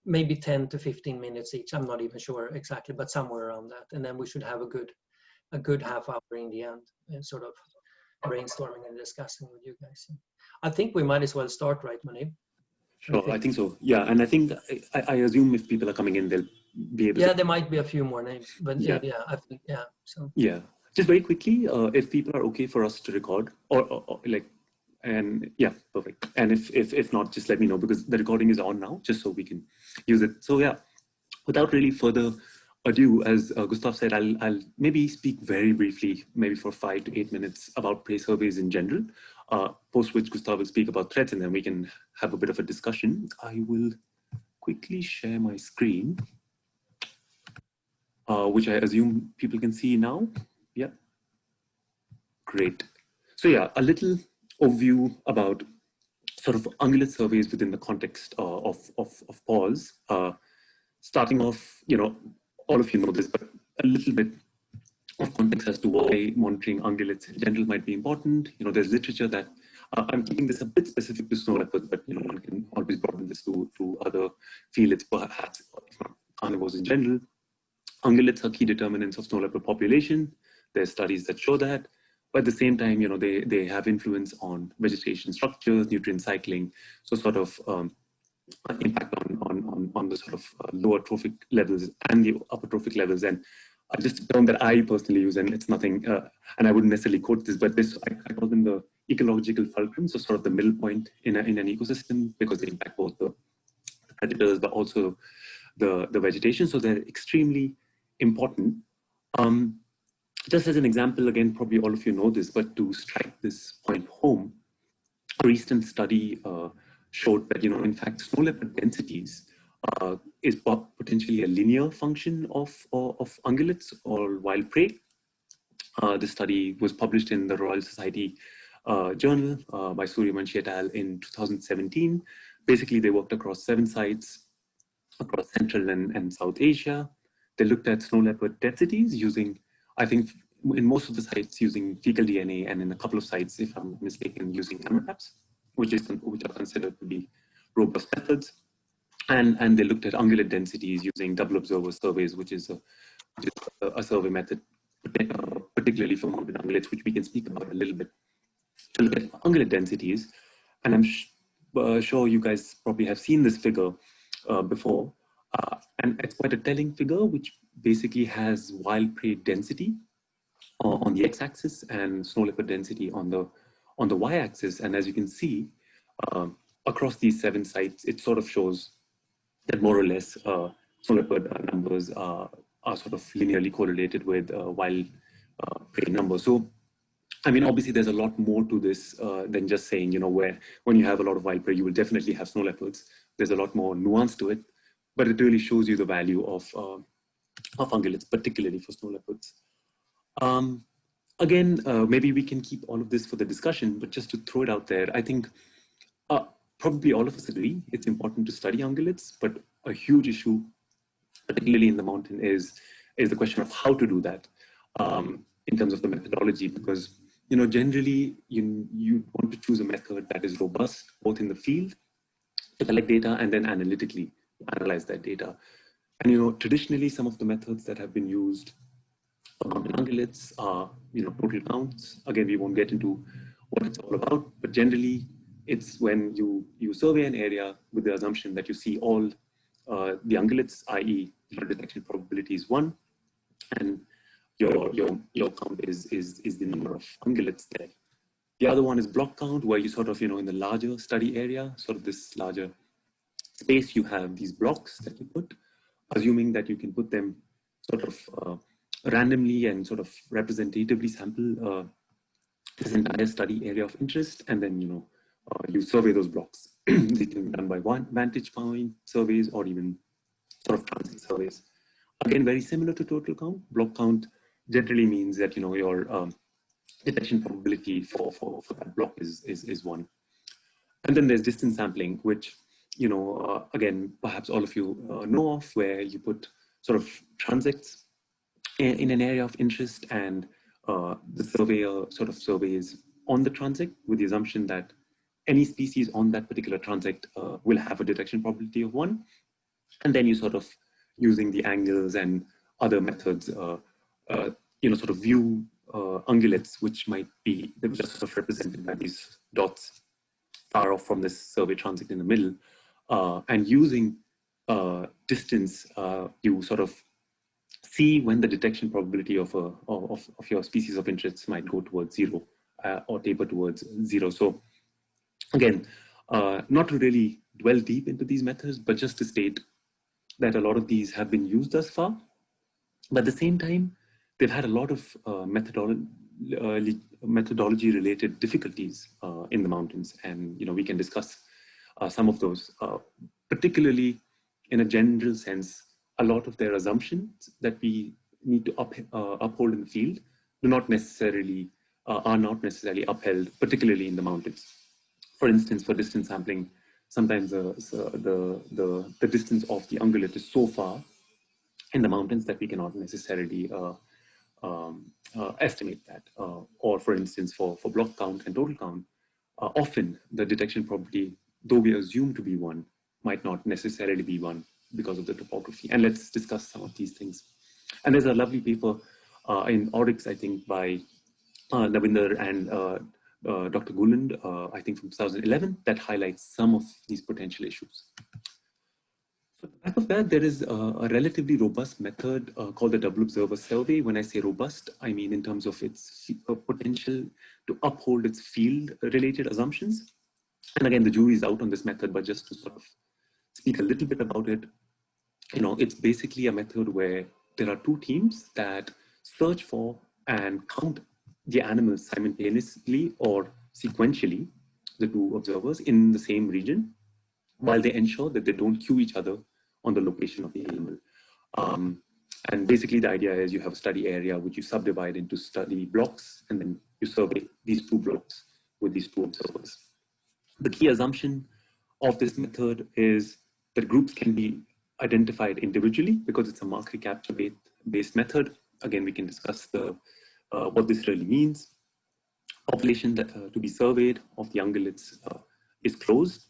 maybe 10 to 15 minutes each. I'm not even sure exactly, but somewhere around that. And then we should have a good half hour in the end, and sort of brainstorming and discussing with you guys. I think we might as well start, right, Munib? Sure, I think so. Yeah, and I think I assume if people are coming in, they'll be able. Yeah, to... there might be a few more names, but yeah, I think So yeah, just very quickly, if people are okay for us to record, or like, and yeah, perfect. And if not, just let me know, because the recording is on now, just so we can use it. So yeah, without really further ado, as Gustaf said, I'll maybe speak very briefly, maybe for 5 to 8 minutes, about prey surveys in general, post which Gustaf will speak about threats, and then we can have a bit of a discussion. I will quickly share my screen, which I assume people can see now. Yeah, great. So yeah, a little overview about sort of ungulate surveys within the context of PAWS. Starting off, all of you know this, but a little bit of context as to why monitoring ungulates in general might be important. There's literature that I'm keeping this a bit specific to snow leopards, but one can always broaden this to other fields, perhaps carnivores in general. Ungulates are key determinants of snow leopard population. There's studies that show that. But at the same time, they have influence on vegetation structures, nutrient cycling, so sort of impact on the sort of lower trophic levels and the upper trophic levels. And just a term that I personally use, and it's nothing, and I wouldn't necessarily quote this, but this I call them the ecological fulcrum, so sort of the middle point in an ecosystem, because they impact both the predators but also the vegetation. So they're extremely important. Just as an example, again, probably all of you know this, but to strike this point home, a recent study showed that, in fact, snow leopard densities is potentially a linear function of ungulates or wild prey. This study was published in the Royal Society journal by Suryavanshi et al. In 2017. Basically, they worked across 7 sites across Central and South Asia. They looked at snow leopard densities using, I think, in most of the sites using fecal DNA, and in a couple of sites, if I'm mistaken, using camera traps, which are considered to be robust methods. And they looked at ungulate densities using double observer surveys, which is a survey method, particularly for mountain ungulates, which we can speak about a little bit. To look at ungulate densities, and I'm sure you guys probably have seen this figure before, and it's quite a telling figure, which basically has wild prey density on the x-axis and snow leopard density on the y-axis. And as you can see, across these 7 sites, it sort of shows that more or less snow leopard numbers are sort of linearly correlated with wild prey numbers. So, I mean, obviously, there's a lot more to this than just saying, where when you have a lot of wild prey, you will definitely have snow leopards. There's a lot more nuance to it, but it really shows you the value of ungulates, particularly for snow leopards. Again, maybe we can keep all of this for the discussion, but just to throw it out there, I think probably all of us agree it's important to study ungulates, but a huge issue, particularly in the mountain, is the question of how to do that in terms of the methodology, because generally you want to choose a method that is robust, both in the field to collect data and then analytically analyze that data. And traditionally, some of the methods that have been used for mountain ungulates are total counts. Again, we won't get into what it's all about, but generally it's when you survey an area with the assumption that you see all the ungulates, i.e. your detection probability is 1, and your count is the number of ungulates there. The other one is block count, where you sort of, in the larger study area, sort of this larger space, you have these blocks that you put, assuming that you can put them sort of randomly and sort of representatively sample this entire study area of interest, and then, you survey those blocks. They can be done by one vantage point surveys or even sort of transit surveys. Again, very similar to total count. Block count generally means that, your detection probability for that block is 1. And then there's distance sampling, which, again, perhaps all of you know of, where you put sort of transects in an area of interest, and the surveyor sort of surveys on the transect with the assumption that any species on that particular transect will have a detection probability of 1. And then you sort of, using the angles and other methods, sort of view ungulates, which might be just sort of represented by these dots far off from this survey transect in the middle, and using distance, you sort of see when the detection probability of your species of interest might go towards zero or taper towards zero. So again, not to really dwell deep into these methods, but just to state that a lot of these have been used thus far. But at the same time, they've had a lot of methodology related difficulties in the mountains. And we can discuss some of those, particularly in a general sense. A lot of their assumptions that we need to uphold in the field are not necessarily upheld, particularly in the mountains. For instance, for distance sampling, sometimes the distance of the ungulate is so far in the mountains that we cannot necessarily estimate that. Or for instance, for block count and total count, often the detection probability, though we assume to be 1, might not necessarily be 1 because of the topography. And let's discuss some of these things. And there's a lovely paper in Oryx, I think, by Navinder and Dr. Guland, I think from 2011, that highlights some of these potential issues. So back of that, there is a relatively robust method called the Double Observer Survey. When I say robust, I mean in terms of its potential to uphold its field-related assumptions. And again, the jury is out on this method, but just to sort of speak a little bit about it, it's basically a method where there are 2 teams that search for and count the animals simultaneously or sequentially, the 2 observers in the same region, while they ensure that they don't cue each other on the location of the animal. And basically the idea is you have a study area which you subdivide into study blocks, and then you survey these 2 blocks with these 2 observers. The key assumption of this method is that groups can be identified individually because it's a mark recapture based method. Again, we can discuss what this really means. Population that, to be surveyed of the ungulates is closed,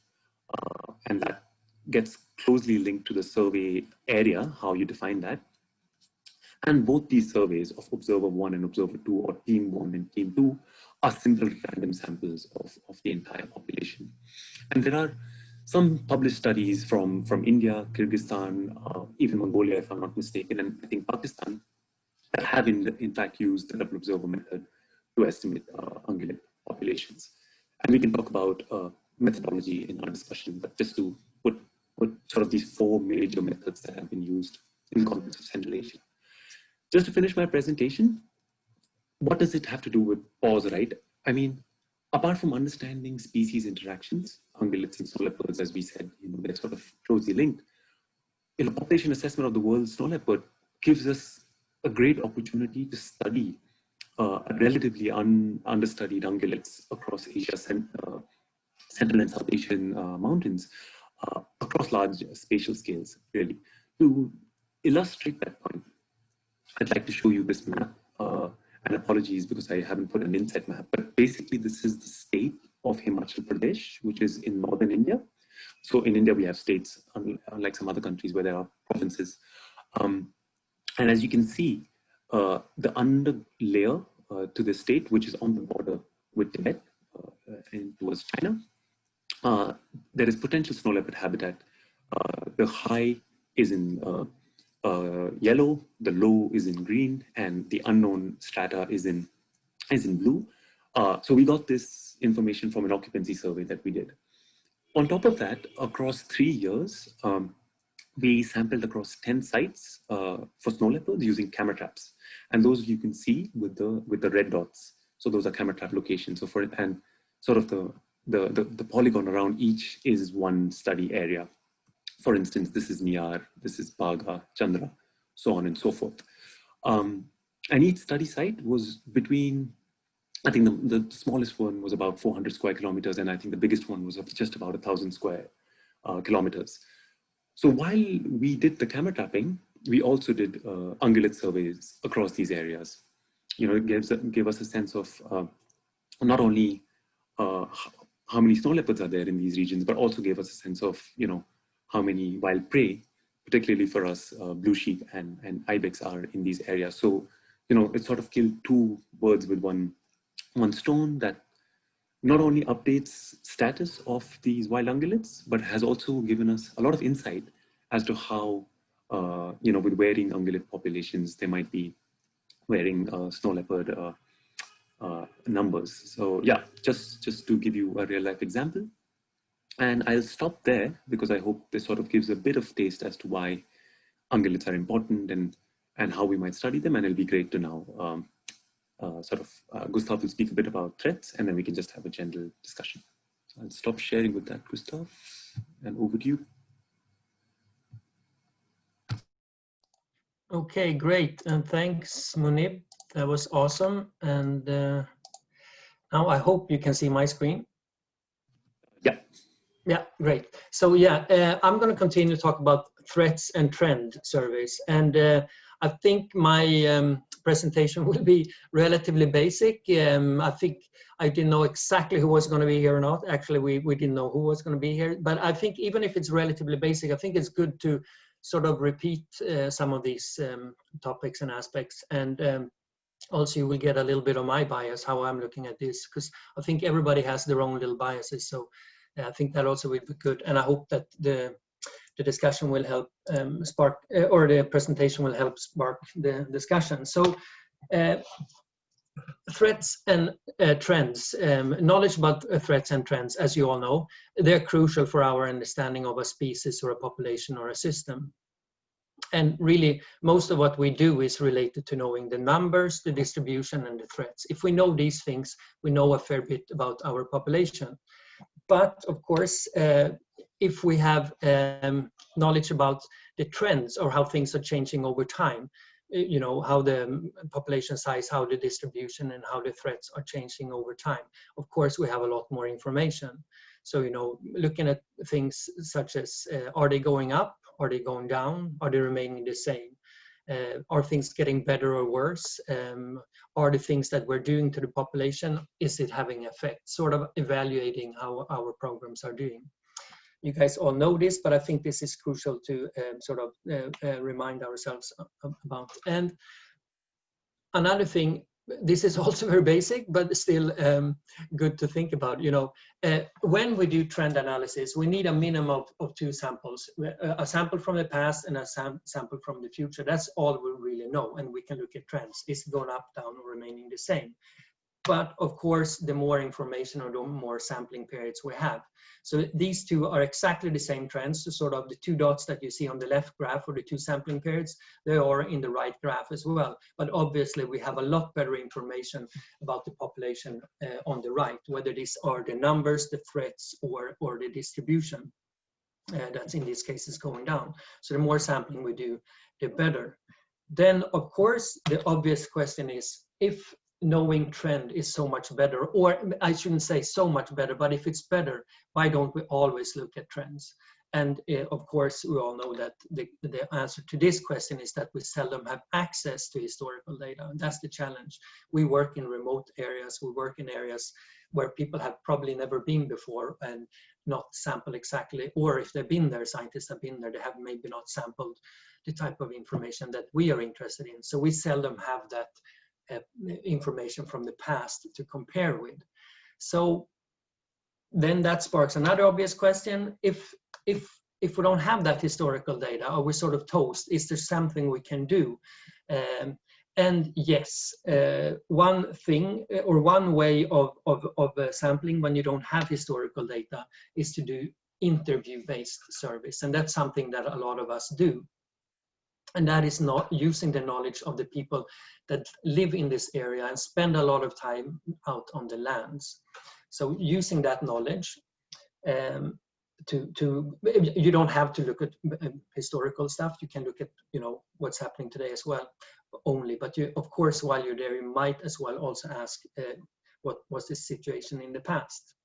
and that gets closely linked to the survey area, how you define that. And both these surveys of observer 1 and observer 2, or team 1 and team 2, are simple random samples of the entire population. And there are some published studies from India, Kyrgyzstan, even Mongolia, if I'm not mistaken, and I think Pakistan, that have in fact used the double observer method to estimate ungulate populations. And we can talk about methodology in our discussion, but just to put sort of these 4 major methods that have been used in the context of Central Asia. Just to finish my presentation, what does it have to do with PAWS, right? I mean, apart from understanding species interactions, ungulates and snow leopards, as we said, they're sort of closely linked. Population assessment of the world's snow leopard gives us a great opportunity to study relatively understudied ungulates across Asia, Central and South Asian mountains, across large spatial scales, really. To illustrate that point, I'd like to show you this map, and apologies because I haven't put an inset map, but basically this is the state of Himachal Pradesh, which is in northern India. So in India, we have states, unlike some other countries where there are provinces. And as you can see, the under layer to the state, which is on the border with Tibet and towards China, there is potential snow leopard habitat. The high is in yellow, the low is in green, and the unknown strata is in blue. So we got this information from an occupancy survey that we did. On top of that, across 3 years, we sampled across 10 sites for snow leopards using camera traps, and those you can see with the red dots. So those are camera trap locations. So and sort of the polygon around each is one study area. For instance, this is Miyar, this is Baga, Chandra, so on and so forth. And each study site was between, I think the smallest one was about 400 square kilometers, and I think the biggest one was just about 1,000 square kilometers. So while we did the camera trapping, we also did ungulate surveys across these areas. It gave us a sense of not only how many snow leopards are there in these regions, but also gave us a sense of, how many wild prey particularly for us, blue sheep and ibex are in these areas. So, you know, it's sort of killed two birds with one stone, that not only updates status of these wild ungulates, but has also given us a lot of insight as to how, you know, with varying ungulate populations, they might be varying snow leopard numbers. So yeah, just to give you a real life example. And I'll stop there because I hope this sort of gives a bit of taste as to why ungulates are important and how we might study them. And it'll be great to now Gustaf will speak a bit about threats, and then we can just have a general discussion. So I'll stop sharing with that, Gustaf, and over to you. Okay, great. And thanks, Munib. That was awesome. And now I hope you can see my screen. Yeah. Yeah, great. So yeah, I'm going to continue to talk about threats and trend surveys. And I think my presentation will be relatively basic. I think I didn't know exactly who was going to be here or not. Actually, we didn't know who was going to be here. But I think even if it's relatively basic, I think it's good to sort of repeat some of these topics and aspects. And also you will get a little bit of my bias, how I'm looking at this, because I think everybody has their own little biases. So I think that also will be good. And I hope that the discussion will help spark, or the presentation will help spark the discussion. So threats and trends, knowledge about threats and trends, as you all know, they're crucial for our understanding of a species or a population or a system. And really, most of what we do is related to knowing the numbers, the distribution, and the threats. If we know these things, we know a fair bit about our population. But of course, if we have knowledge about the trends or how things are changing over time, you know, how the population size, how the distribution, and how the threats are changing over time, of course, we have a lot more information. So, you know, looking at things such as, are they going up? Are they going down? Are they remaining the same? Are things getting better or worse? Are the things that we're doing to the population, is it having effect? Sort of evaluating how our programs are doing. You guys all know this, but I think this is crucial to sort of remind ourselves about. And another thing, this is also very basic, but still good to think about. You know, when we do trend analysis, we need a minimum of two samples, a sample from the past and a sample from the future. That's all we really know, and we can look at trends. Is it going up, down, or remaining the same? But of course, the more information or the more sampling periods we have. So these two are exactly the same trends. So sort of the two dots that you see on the left graph, or the two sampling periods, they are in the right graph as well. But obviously, we have a lot better information about the population on the right, whether these are the numbers, the threats, or the distribution. That's in these cases going down. So the more sampling we do, the better. Then, of course, the obvious question is, if knowing trend is so much better, or I shouldn't say so much better, but if it's better, why don't we always look at trends? And of course, we all know that the answer to this question is that we seldom have access to historical data. And that's the challenge. We work in remote areas, we work in areas where people have probably never been before and not sampled exactly, or if they've been there, scientists have been there, they have maybe not sampled the type of information that we are interested in. So we seldom have that information from the past to compare with. So then that sparks another obvious question. If we don't have that historical data, are we sort of toast? Is there something we can do? And yes, one thing or one way of sampling when you don't have historical data is to do interview-based surveys, and that's something that a lot of us do. And that is not using the knowledge of the people that live in this area and spend a lot of time out on the lands. So using that knowledge, you don't have to look at historical stuff. You can look at, you know, what's happening today as well only. But you, of course, while you're there, you might as well also ask what was the situation in the past.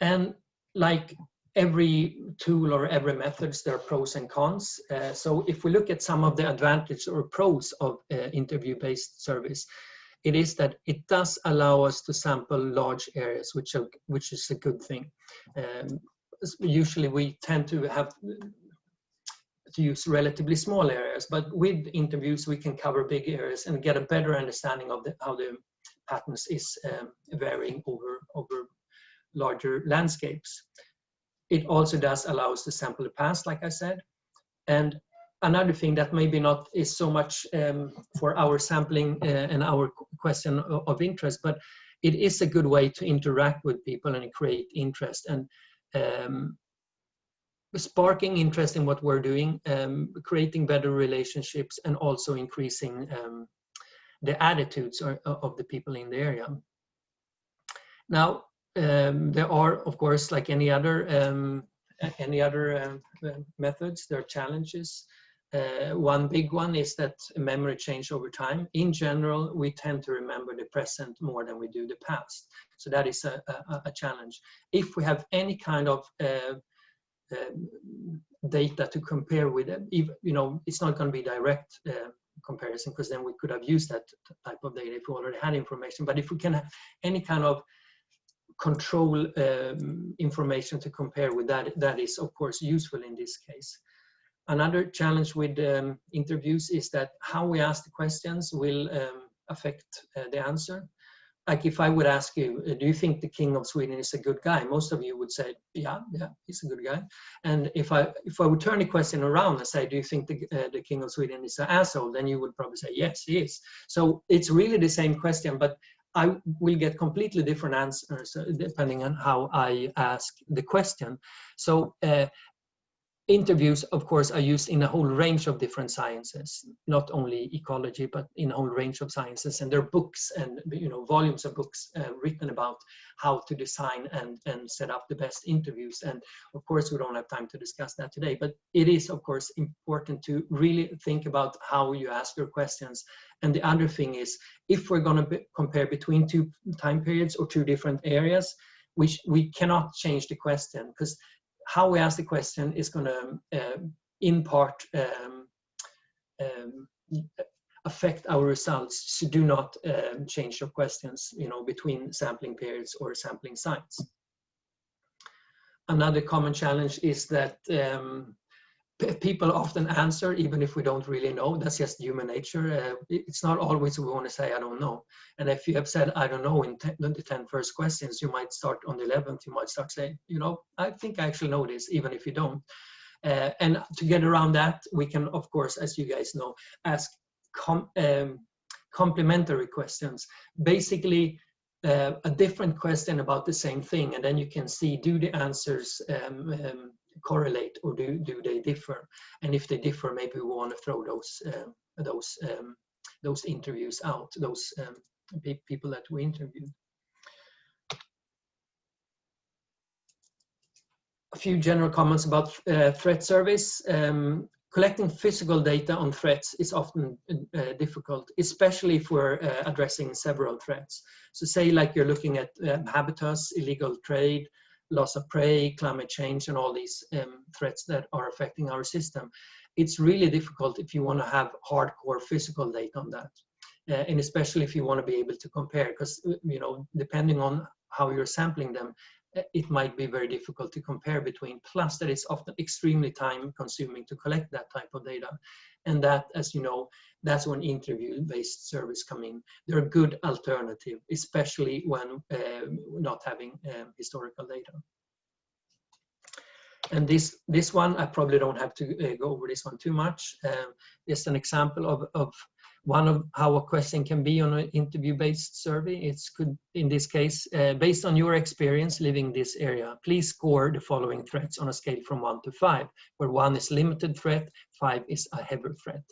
And like every tool or every methods, there are pros and cons. So if we look at some of the advantages or pros of interview-based surveys, it is that it does allow us to sample large areas, which is a good thing. Usually we tend to have to use relatively small areas, but with interviews we can cover big areas and get a better understanding of how the patterns is varying over larger landscapes. It also does allow us to sample the past, like I said. And another thing that maybe not is so much for our sampling and our question of interest, but it is a good way to interact with people and create interest and sparking interest in what we're doing, creating better relationships, and also increasing the attitudes of the people in the area. Now, there are, of course, like any other methods, there are challenges. One big one is that memory change over time. In general, we tend to remember the present more than we do the past. So that is a challenge. If we have any kind of data to compare with, it's not going to be direct comparison, because then we could have used that type of data if we already had information. But if we can have any kind of control information to compare with, that is of course useful in this case. Another challenge with interviews is that how we ask the questions will affect the answer. Like if I would ask you, do you think the King of Sweden is a good guy? Most of you would say, yeah, he's a good guy. And if I would turn the question around and say, do you think the King of Sweden is an asshole? Then you would probably say, yes, he is. So it's really the same question, but I will get completely different answers depending on how I ask the question. So interviews, of course, are used in a whole range of different sciences, not only ecology, but in a whole range of sciences. And there are books and volumes of books written about how to design and set up the best interviews. And of course, we don't have time to discuss that today, but it is, of course, important to really think about how you ask your questions. And the other thing is, if we're going to compare between two time periods or two different areas, we cannot change the question, because how we ask the question is going to, in part, affect our results. So do not change your questions, between sampling periods or sampling sites. Another common challenge is that people often answer even if we don't really know. That's just human nature. It's not always we want to say, I don't know. And if you have said, I don't know, in the 10 first questions, you might start on the 11th, you might start saying, I think I actually know this, even if you don't. And to get around that, we can, of course, as you guys know, ask complementary questions. Basically, a different question about the same thing, and then you can see, do the answers correlate, or do they differ? And if they differ, maybe we want to throw those interviews out, those people that we interviewed. A few general comments about threat surveys. Collecting physical data on threats is often difficult, especially if we're addressing several threats. So say like you're looking at habitats, illegal trade, loss of prey, climate change, and all these threats that are affecting our system. It's really difficult if you want to have hardcore physical data on that. And especially if you want to be able to compare, because depending on how you're sampling them, it might be very difficult to compare between, plus that it's often extremely time consuming to collect that type of data. And that, as you know, that's when interview-based surveys come in. They're a good alternative, especially when not having historical data. And this one, I probably don't have to go over this one too much. Just an example of one of how a question can be on an interview-based survey. It's could, in this case, based on your experience living in this area, please score the following threats on a scale from 1 to 5, where 1 is limited threat, 5 is a heavy threat.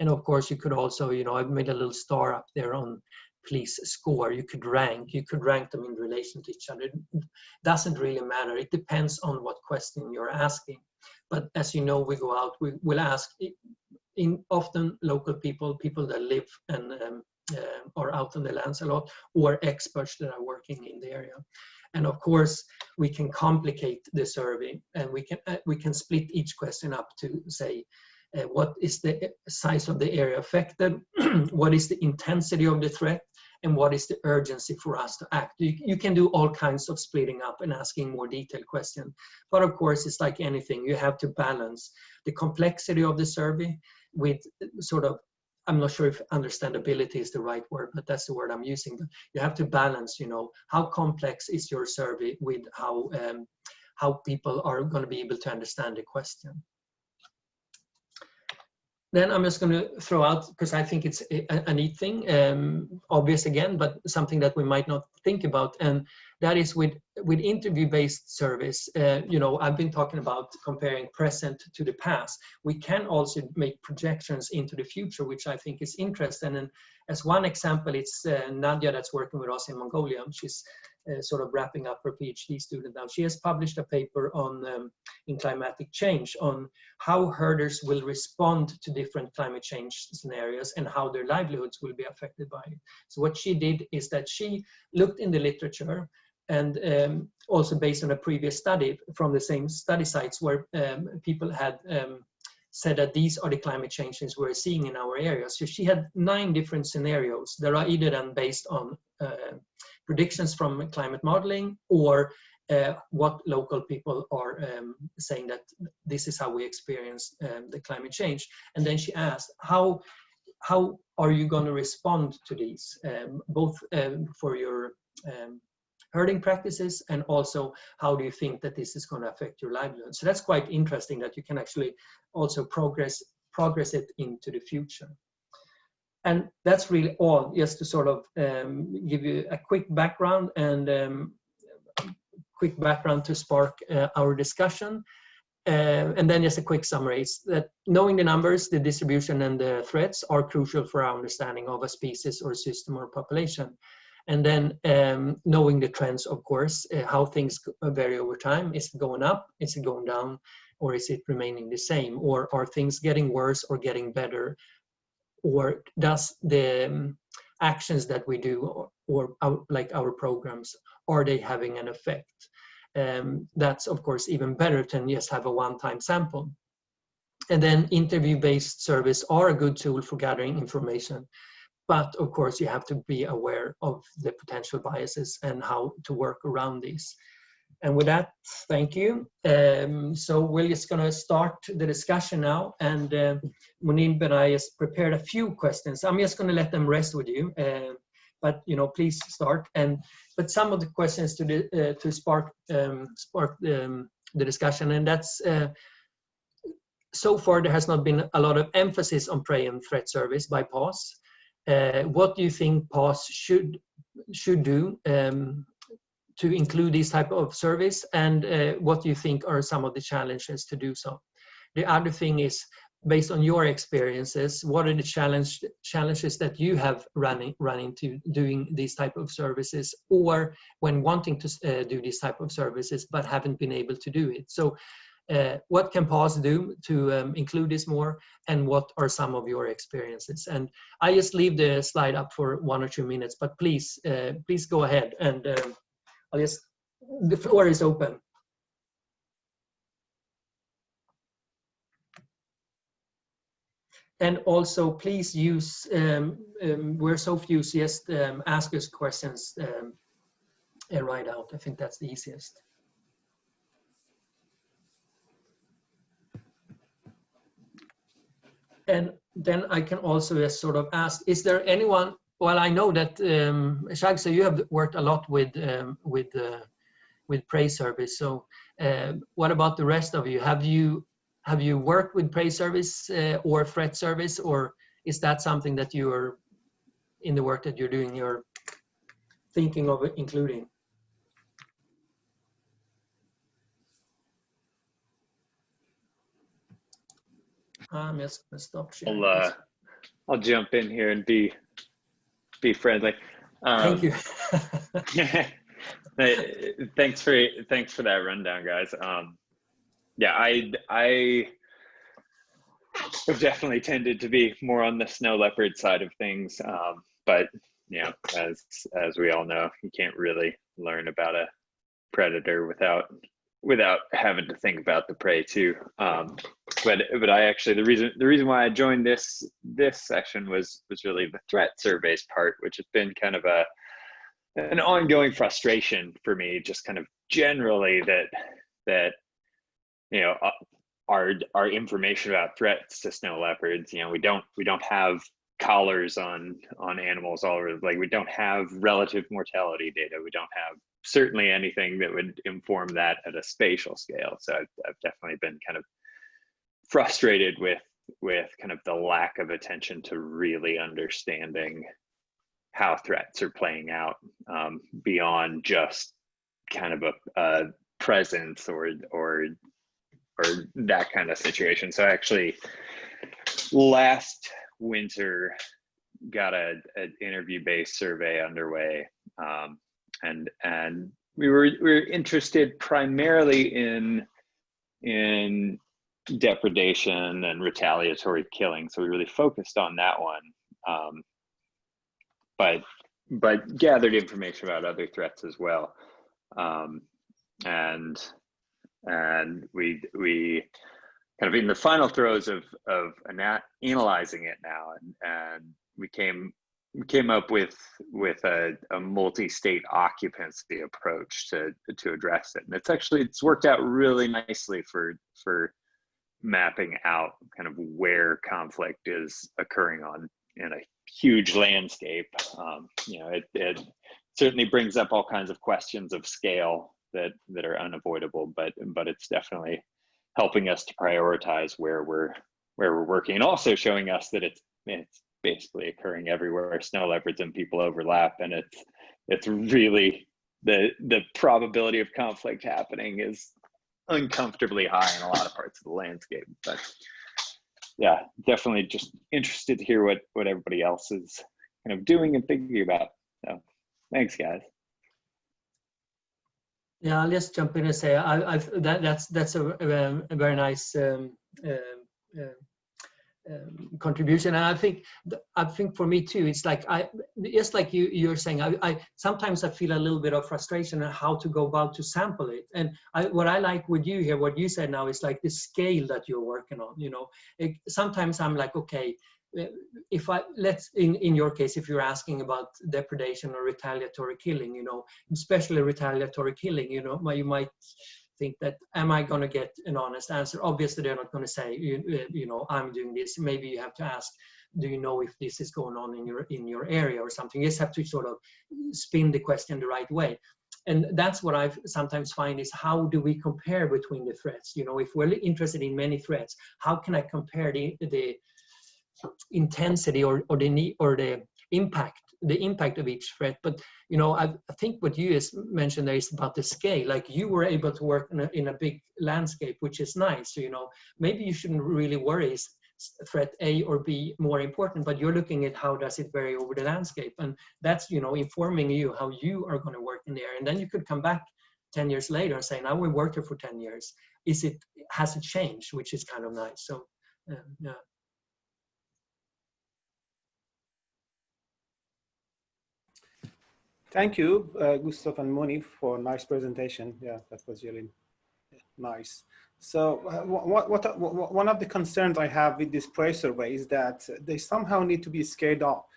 And of course, you could also, I've made a little star up there on please score. You could rank them in relation to each other. It doesn't really matter. It depends on what question you're asking. But as you know, we go out, we will ask often local people that live and are out on the lands a lot, or experts that are working in the area. And of course, we can complicate the survey, and we can split each question up to say, what is the size of the area affected? What is the intensity of the threat? and what is the urgency for us to act. You can do all kinds of splitting up and asking more detailed questions. But of course, it's like anything, you have to balance the complexity of the survey with sort of, I'm not sure if understandability is the right word, but that's the word I'm using. But you have to balance, how complex is your survey with how people are going to be able to understand the question. Then I'm just going to throw out, because I think it's a neat thing, obvious again, but something that we might not think about, and that is with interview-based surveys. I've been talking about comparing present to the past. We can also make projections into the future, which I think is interesting. And as one example, it's Nadia that's working with us in Mongolia. She's sort of wrapping up her PhD student now. She has published a paper on in climatic change on how herders will respond to different climate change scenarios and how their livelihoods will be affected by it. So what she did is that she looked in the literature, and also based on a previous study from the same study sites where people had said that these are the climate changes we're seeing in our area. So she had 9 different scenarios that are either then based on predictions from climate modeling or what local people are saying that this is how we experience the climate change. And then she asked, how are you going to respond to these, both for your herding practices, and also how do you think that this is going to affect your livelihood? So that's quite interesting that you can actually also progress it into the future. And that's really all, just to sort of give you a quick background and to spark our discussion. And then just a quick summary is that knowing the numbers, the distribution, and the threats are crucial for our understanding of a species or system or population. And then knowing the trends, of course, how things vary over time. Is it going up? Is it going down? Or is it remaining the same? Or are things getting worse or getting better? Or does the actions that we do or like our programs, are they having an effect? That's, of course, even better than just have a one-time sample. And then interview-based surveys are a good tool for gathering information. But of course, you have to be aware of the potential biases and how to work around these. And with that, thank you. So we're just going to start the discussion now. And Munib and I has prepared a few questions. I'm just going to let them rest with you. But please start. But some of the questions to spark the discussion, and that's so far there has not been a lot of emphasis on prey and threat surveys by PAWS. What do you think PAWS should do to include these type of surveys, and what do you think are some of the challenges to do so? The other thing is, based on your experiences, what are the challenges that you have run into doing these type of services, or when wanting to do these type of services but haven't been able to do it? So what can PAWS do to include this more, and what are some of your experiences? And I just leave the slide up for 1 or 2 minutes, but please go ahead, and the floor is open. And also, please use, we're so few, so just ask us questions and write out. I think that's the easiest. And then I can also just sort of ask, is there anyone, well, I know that, Shagsa, you have worked a lot with prey service. So what about the rest of you? Have you worked with prey service or threat service, or is that something that you are, in the work that you're doing, you're thinking of including? I'm just gonna stop sharing. I'll jump in here and be friendly. Thank you. Thanks for that rundown, guys. Yeah, I have definitely tended to be more on the snow leopard side of things, but as we all know, you can't really learn about a predator without without having to think about the prey too. But I actually, the reason why I joined this session was really the threat surveys part, which has been kind of an ongoing frustration for me, just kind of generally that you know, our information about threats to snow leopards, you know, we don't have collars on animals all over. Like, we don't have relative mortality data. We don't have certainly anything that would inform that at a spatial scale. So I've definitely been kind of frustrated with kind of the lack of attention to really understanding how threats are playing out, beyond just kind of a presence or that kind of situation. So actually last winter got an interview-based survey underway, and we were interested primarily in depredation and retaliatory killing. So we really focused on that one, but gathered information about other threats as well, and we kind of in the final throes of analyzing it now, and we came up with a multi-state occupancy approach to address it. And it's worked out really nicely for mapping out kind of where conflict is occurring in a huge landscape. You know, it certainly brings up all kinds of questions of scale that are unavoidable, but it's definitely helping us to prioritize where we're working, and also showing us that it's basically occurring everywhere snow leopards and people overlap, and it's really the probability of conflict happening is uncomfortably high in a lot of parts of the landscape. But yeah, definitely just interested to hear what everybody else is kind of doing and thinking about. So thanks, guys. Yeah, I'll just jump in and say that's a very nice contribution. And I think for me too, it's like just like you're saying, I sometimes I feel a little bit of frustration on how to go about to sample it. And what I like with you here, what you said now, is like the scale that you're working on. You know, sometimes I'm like, okay, if in your case, if you're asking about depredation or retaliatory killing, you know, especially retaliatory killing, you know, you might think that, am I going to get an honest answer? Obviously, they're not going to say, you know, I'm doing this. Maybe you have to ask, do you know if this is going on in your area or something? You just have to sort of spin the question the right way. And that's what I sometimes find is, how do we compare between the threats? You know, if we're interested in many threats, how can I compare the intensity or the impact of each threat? But you know, I think what you mentioned there is about the scale. Like, you were able to work in a big landscape, which is nice. So, you know, maybe you shouldn't really worry, is threat A or B more important, but you're looking at how does it vary over the landscape, and that's, you know, informing you how you are going to work in there. And then you could come back 10 years later and say, now we worked here for 10 years. Has it changed? Which is kind of nice. So yeah. Thank you, Gustaf and Munib, for a nice presentation. Yeah, that was really nice. So one of the concerns I have with this prey survey is that they somehow need to be scaled up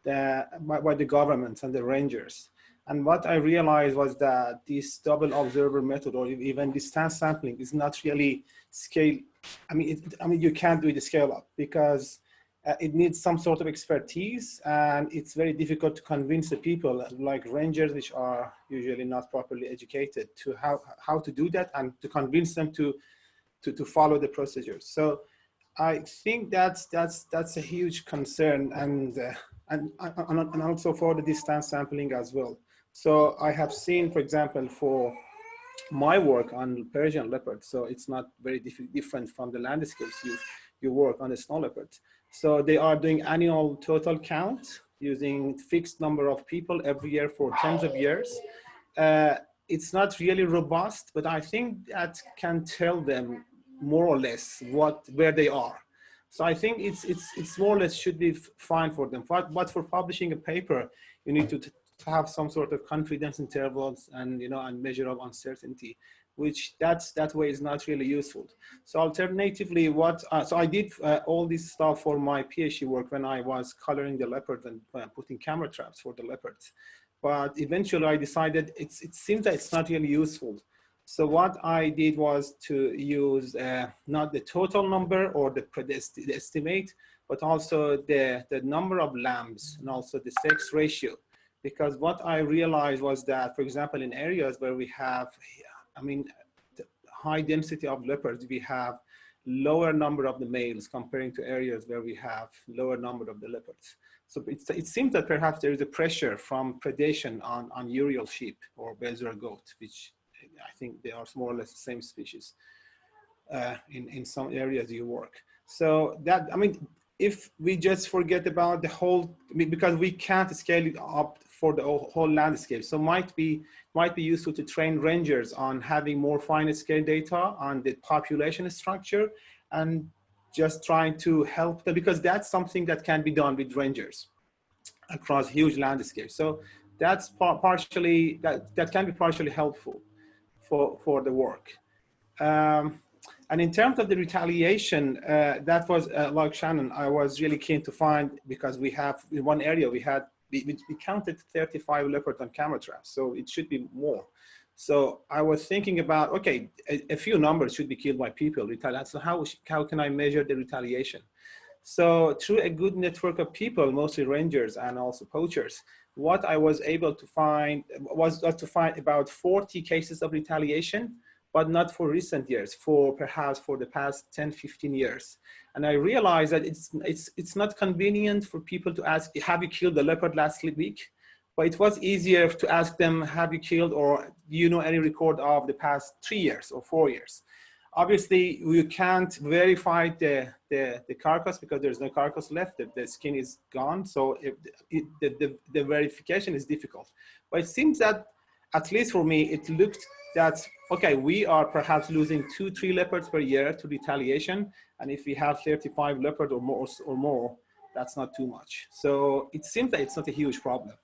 by the governments and the rangers. And what I realized was that this double observer method, or even distance sampling, is not really scale. I mean, you can't do the scale up, because it needs some sort of expertise, and it's very difficult to convince the people like rangers, which are usually not properly educated, to how to do that, and to convince them to follow the procedures. So I think that's a huge concern, and also for the distance sampling as well. So I have seen, for example, for my work on Persian leopard, so it's not very different from the landscapes you work on the snow leopards. So they are doing annual total count using fixed number of people every year for tens of years. It's not really robust, but I think that can tell them more or less where they are. So I think it's more or less should be fine for them. But for publishing a paper, you need to have some sort of confidence intervals and, you know, and measure of uncertainty. which that way is not really useful. So alternatively, so I did all this stuff for my PhD work when I was coloring the leopard and putting camera traps for the leopards. But eventually I decided it seems that it's not really useful. So what I did was to use not the total number or the estimate, but also the number of lambs and also the sex ratio. Because what I realized was that, for example, in areas where we have, high density of leopards, we have lower number of the males comparing to areas where we have lower number of the leopards. So it seems that perhaps there is a pressure from predation on Urial sheep or Bezra goat, which I think they are more or less the same species in some areas you work. So that, if we just forget about the whole, because we can't scale it up for the whole landscape. So might be useful to train rangers on having more fine scale data on the population structure and just trying to help them, because that's something that can be done with rangers across huge landscapes. So that's partially, that can be partially helpful for the work. And in terms of the retaliation, that was like Shannon, I was really keen to find, because we have in one area we counted 35 leopards on camera traps, so it should be more. So I was thinking about, okay, a few numbers should be killed by people. So how can I measure the retaliation? So through a good network of people, mostly rangers and also poachers, what I was able to find was to find about 40 cases of retaliation, but not for recent years, perhaps for the past 10, 15 years. And I realized that it's not convenient for people to ask, have you killed the leopard last week? But it was easier to ask them, have you killed, or do you know any record of the past 3 years or 4 years? Obviously, we can't verify the carcass because there's no carcass left, the skin is gone. So the verification is difficult. But it seems that, at least for me, it looked that, okay, we are perhaps losing 2-3 leopards per year to retaliation. And if we have 35 leopards or more, that's not too much. So it seems that it's not a huge problem.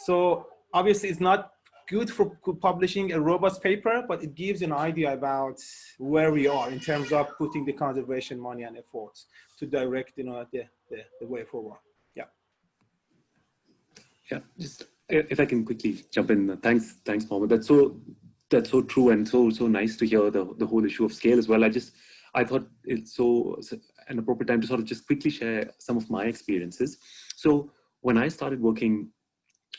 So obviously it's not good for publishing a robust paper, but it gives an idea about where we are in terms of putting the conservation money and efforts to direct, the way forward. Yeah. Yeah, just if I can quickly jump in. Thanks, Mohammed. That's so true, and so nice to hear the whole issue of scale as well. I thought it's so an appropriate time to sort of just quickly share some of my experiences. So when I started working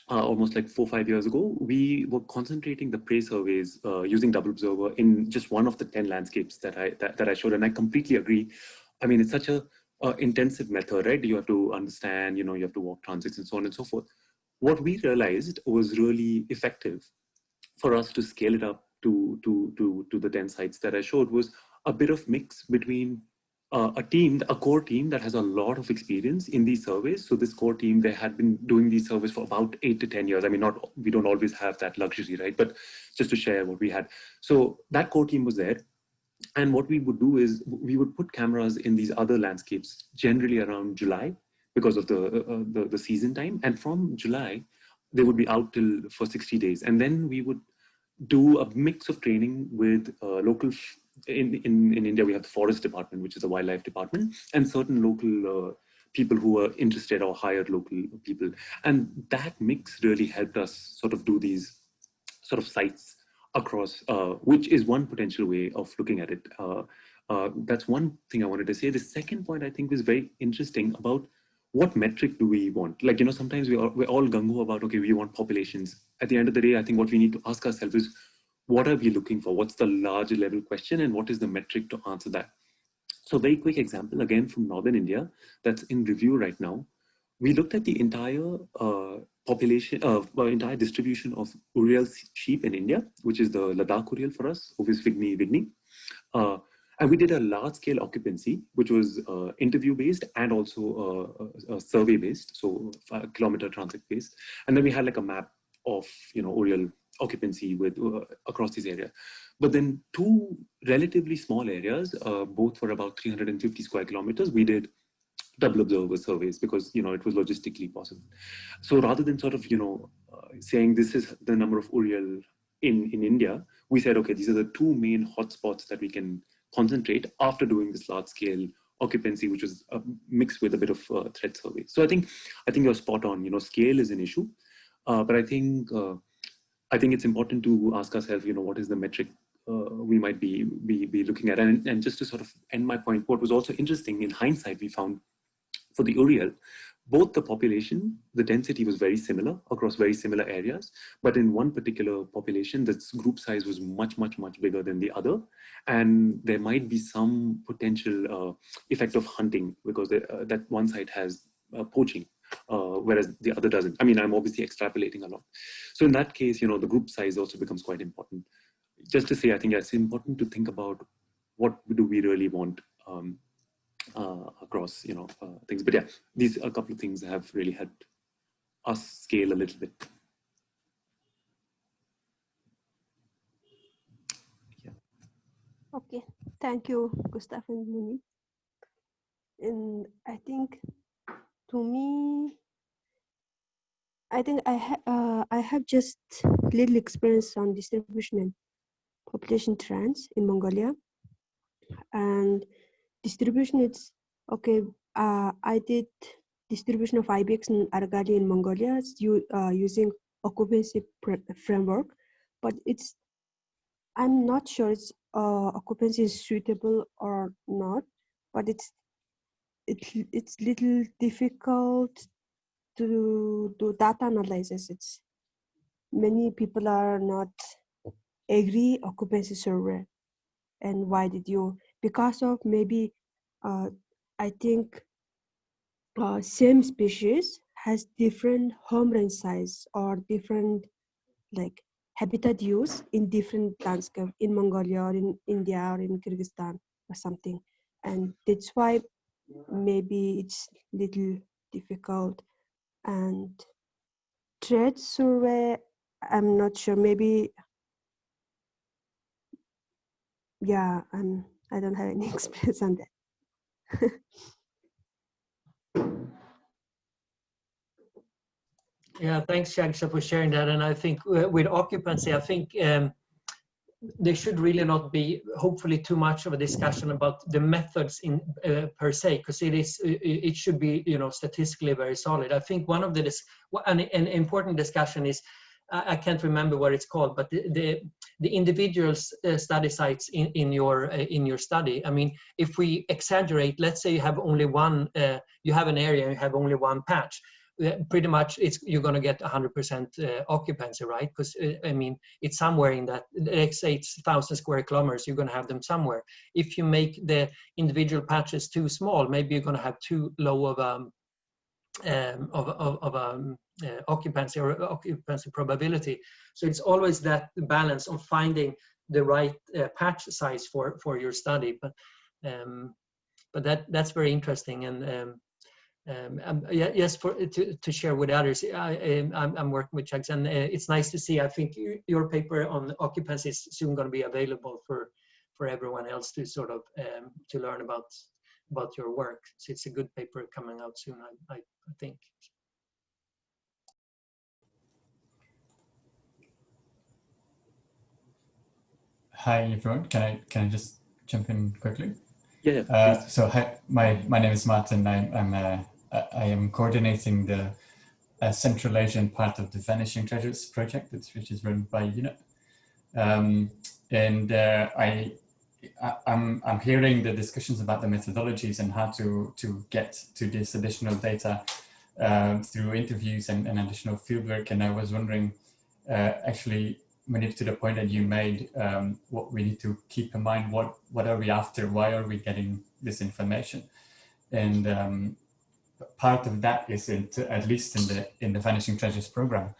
almost like 4 or 5 years ago, we were concentrating the prey surveys using Double Observer in just one of the 10 landscapes that I showed, and I completely agree. I mean, it's such a intensive method, right? You have to understand, you have to walk transits and so on and so forth. What we realized was really effective for us to scale it up to the 10 sites that I showed was a bit of mix between a core team that has a lot of experience in these surveys. So this core team, they had been doing these surveys for about 8 to 10 years. I mean, we don't always have that luxury, right? But just to share what we had. So that core team was there. And what we would do is we would put cameras in these other landscapes, generally around July, because of the season time. And from July, they would be out for 60 days. And then we would do a mix of training with local, in India, we have the forest department, which is a wildlife department, and certain local people who are interested or hired local people. And that mix really helped us sort of do these sort of sites across, which is one potential way of looking at it. That's one thing I wanted to say. The second point I think was very interesting about what metric do we want? Like, sometimes we're all gung-ho about, okay, we want populations. At the end of the day, I think what we need to ask ourselves is, what are we looking for? What's the larger level question, and what is the metric to answer that? So very quick example, again, from Northern India, that's in review right now. We looked at the entire population, entire distribution of Urial sheep in India, which is the Ladakh Urial for us, Ovis vigni. And we did a large-scale occupancy, which was interview-based and also survey-based, so kilometer transit-based. And then we had like a map of, Urial occupancy with across these areas. But then 2 relatively small areas, both for about 350 square kilometers, we did double observer surveys because, it was logistically possible. So rather than sort of, saying this is the number of Urial in India, we said, okay, these are the two main hotspots that we can concentrate after doing this large scale occupancy, which was mixed with a bit of threat survey. So I think you're spot on. You know, scale is an issue, but I think it's important to ask ourselves, you know, what is the metric we might be looking at. And just to sort of end my point, what was also interesting in hindsight, we found for the Uriel, both the population, the density was very similar across very similar areas, but in one particular population, the group size was much bigger than the other. And there might be some potential effect of hunting because that one site has poaching, whereas the other doesn't. I mean, I'm obviously extrapolating a lot. So in that case, you know, the group size also becomes quite important. Just to say, I think it's important to think about what do we really want across, you know, things. But yeah, these a couple of things have really helped us scale a little bit. Yeah. Okay, thank you, Gustaf and Munib. And I think, to me, I think I have just little experience on distribution and population trends in Mongolia, and distribution, it's okay. I did distribution of IBX and Argali in Mongolia using occupancy framework, but I'm not sure it's occupancy is suitable or not, but it's little difficult to do data analysis. It's many people are not agree occupancy survey, and why did you? Because of maybe I think same species has different home range size or different like habitat use in different landscape in Mongolia or in India or in Kyrgyzstan or something, and that's why maybe it's little difficult. And trade survey, I'm not sure. Maybe, yeah, I don't have any experience on that. Yeah, thanks, Shagsha, for sharing that. And I think with occupancy, I think there should really not be, hopefully, too much of a discussion about the methods in per se, because it should be, you know, statistically very solid. I think one of an important discussion is, I can't remember what it's called, but the individual study sites in your study. I mean, if we exaggerate, let's say you have only one, you have an area and you have only one patch. Pretty much you're going to get 100% occupancy, right? Because I mean, it's somewhere in that, let's say it's 1,000 square kilometers, you're going to have them somewhere. If you make the individual patches too small, maybe you're going to have too low of occupancy or occupancy probability. So it's always that balance of finding the right patch size for your study. But that's very interesting. And yes, to share with others, I'm working with Chugs, and it's nice to see. I think your paper on occupancy is soon going to be available for everyone else to sort of to learn about your work. So it's a good paper coming out soon, I think. Hi everyone, can I just jump in quickly? Yeah. So hi, my name is Martin. I am coordinating the Central Asian part of the Vanishing Treasures project, which is run by UNEP. I'm hearing the discussions about the methodologies and how to get to this additional data through interviews and additional fieldwork. And I was wondering, actually, Munib, to the point that you made, what we need to keep in mind, what are we after? Why are we getting this information? And part of that is, at least in the Vanishing Treasures program,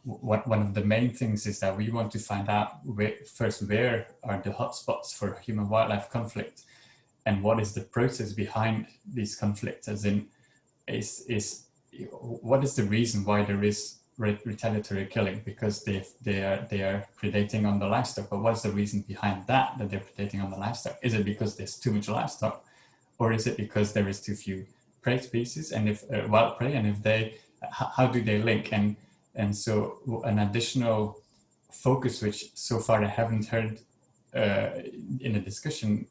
one of the main things is that we want to find out first where are the hotspots for human-wildlife conflict, and what is the process behind these conflicts, as in what is the reason why there is retaliatory killing, because they are predating on the livestock, but what's the reason behind that they're predating on the livestock? Is it because there's too much livestock, or is it because there is too few prey species, and if wild prey, and if how do they link? And so an additional focus, which so far I haven't heard in a discussion,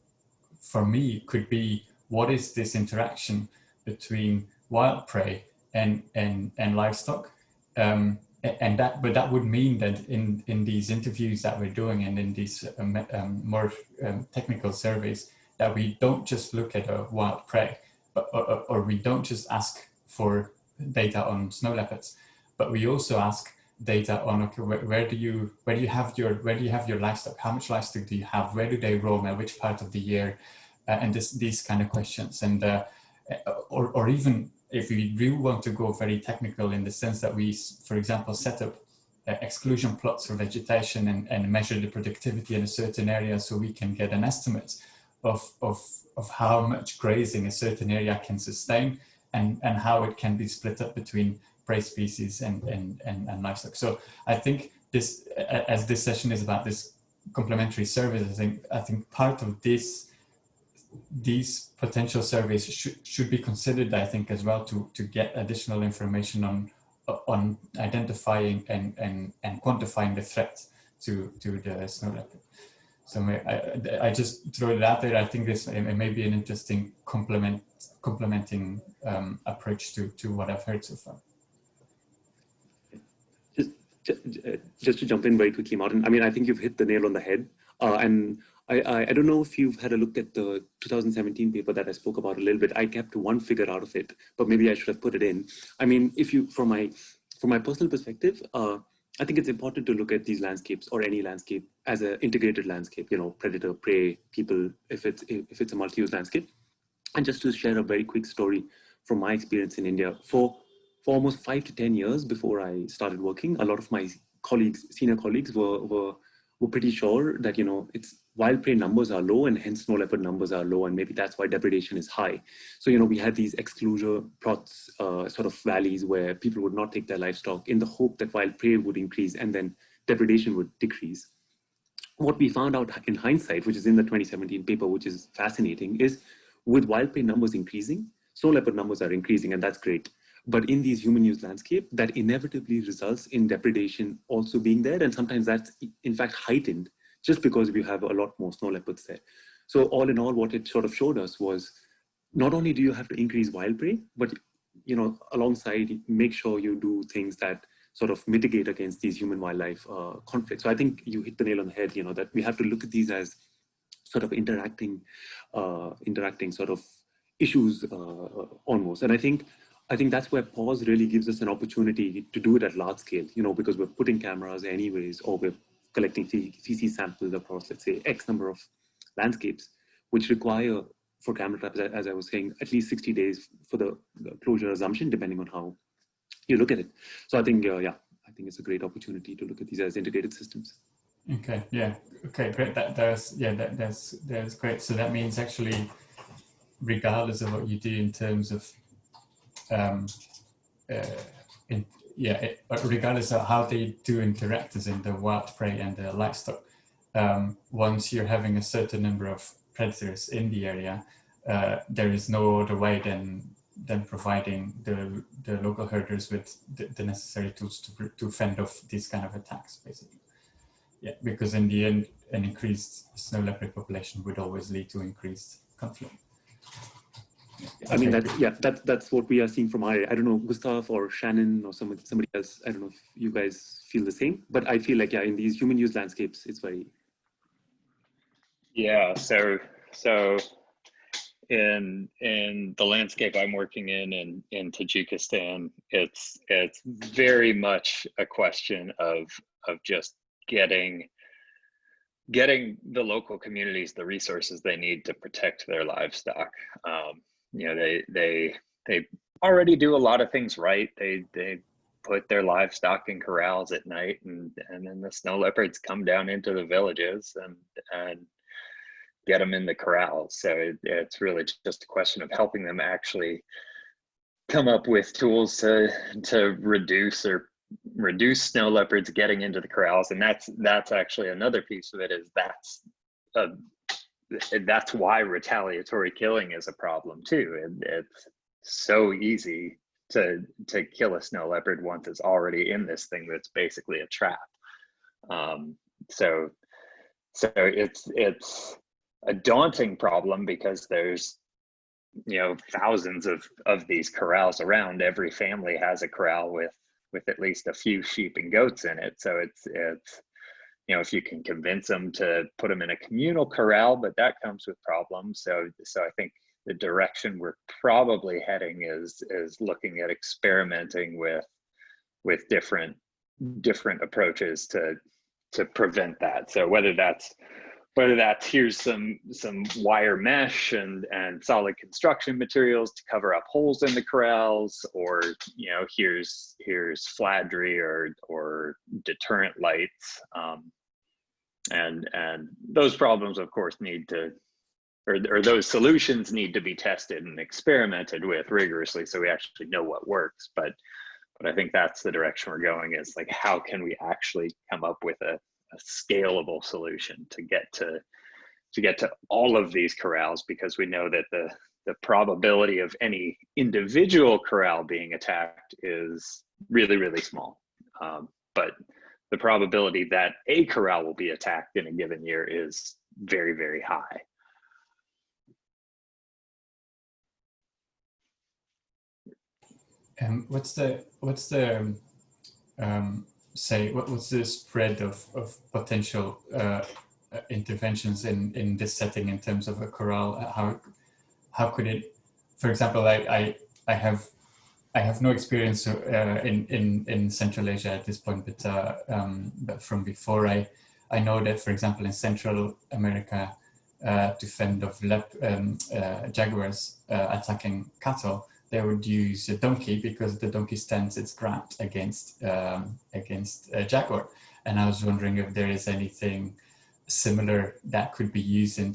for me could be, what is this interaction between wild prey and livestock? But that would mean that in these interviews that we're doing and in these more technical surveys, that we don't just look at a wild prey, but or we don't just ask for data on snow leopards, but we also ask data on, okay, where do you have your livestock? How much livestock do you have? Where do they roam? At which part of the year? And these kind of questions, and or even if we really want to go very technical, in the sense that we, for example, set up exclusion plots for vegetation and measure the productivity in a certain area, so we can get an estimate of how much grazing a certain area can sustain, and how it can be split up between prey species and livestock. So I think this, as this session is about this complementary surveys, I think part of these potential surveys should be considered, I think, as well, to get additional information on identifying and quantifying the threat to the snow leopard. So I just throw it out there. I think this may be an interesting complementing approach to what I've heard so far. Just to jump in very quickly, Martin, I mean, I think you've hit the nail on the head. And I don't know if you've had a look at the 2017 paper that I spoke about a little bit. I kept one figure out of it, but maybe I should have put it in. I mean, if you, from my personal perspective, I think it's important to look at these landscapes, or any landscape, as an integrated landscape, you know, predator, prey, people, if it's a multi-use landscape. And just to share a very quick story from my experience in India, for almost 5 to 10 years before I started working, a lot of my colleagues, senior colleagues, were pretty sure that, you know, it's wild prey numbers are low, and hence snow leopard numbers are low, and maybe that's why depredation is high. So, you know, we had these exclusion plots, sort of valleys, where people would not take their livestock in the hope that wild prey would increase and then depredation would decrease. What we found out in hindsight, which is in the 2017 paper, which is fascinating, is with wild prey numbers increasing, snow leopard numbers are increasing, and that's great. But in these human use landscape, that inevitably results in depredation also being there. And sometimes that's in fact heightened just because we have a lot more snow leopards there. So all in all, what it sort of showed us was, not only do you have to increase wild prey, but, you know, alongside, make sure you do things that sort of mitigate against these human wildlife conflicts. So I think you hit the nail on the head, you know, that we have to look at these as sort of interacting sort of issues almost. And I think that's where PAWS really gives us an opportunity to do it at large scale, you know, because we're putting cameras anyways, or we're collecting feces samples across, let's say, X number of landscapes, which require, for camera traps, as I was saying, at least 60 days for the closure assumption, depending on how you look at it. So I think, yeah, I think it's a great opportunity to look at these as integrated systems. Okay, yeah, okay, great. That's great. So that means actually, regardless of what you do in terms of regardless of how they do interact, as in the wild prey and the livestock, once you're having a certain number of predators in the area, there is no other way than providing the local herders with the necessary tools to fend off these kind of attacks, basically. Yeah, because in the end, an increased snow leopard population would always lead to increased conflict. I mean, that's what we are seeing from our, I don't know, Gustaf or Shannon or somebody else, I don't know if you guys feel the same, but I feel like, yeah, in these human use landscapes, it's very... Yeah, so in the landscape I'm working in Tajikistan, it's very much a question of just getting the local communities the resources they need to protect their livestock. You know, they already do a lot of things right. They put their livestock in corrals at night, and then the snow leopards come down into the villages and get them in the corrals. So it's really just a question of helping them actually come up with tools to reduce snow leopards getting into the corrals. And that's actually another piece of it, is that's why retaliatory killing is a problem too. And it's so easy to kill a snow leopard once it's already in this thing that's basically a trap. So it's a daunting problem because there's, you know, thousands of these corrals around. Every family has a corral with at least a few sheep and goats in it. So it's you know, if you can convince them to put them in a communal corral, but that comes with problems. So I think the direction we're probably heading is looking at experimenting with different approaches to prevent that. So whether that's here's some wire mesh and solid construction materials to cover up holes in the corrals, or, you know, here's fladry or deterrent lights, and those problems, of course, need to, or those solutions need to be tested and experimented with rigorously so we actually know what works. But I think that's the direction we're going, is like, how can we actually come up with a scalable solution to get to all of these corrals, because we know that the probability of any individual corral being attacked is really, really small. But the probability that a corral will be attacked in a given year is very, very high. What's the spread of potential interventions in this setting in terms of a corral? How could it, for example, I have no experience in Central Asia at this point, but from before, I know that, for example, in Central America, to fend off jaguars attacking cattle, they would use a donkey, because the donkey stands its ground against a jaguar. And I was wondering if there is anything similar that could be used in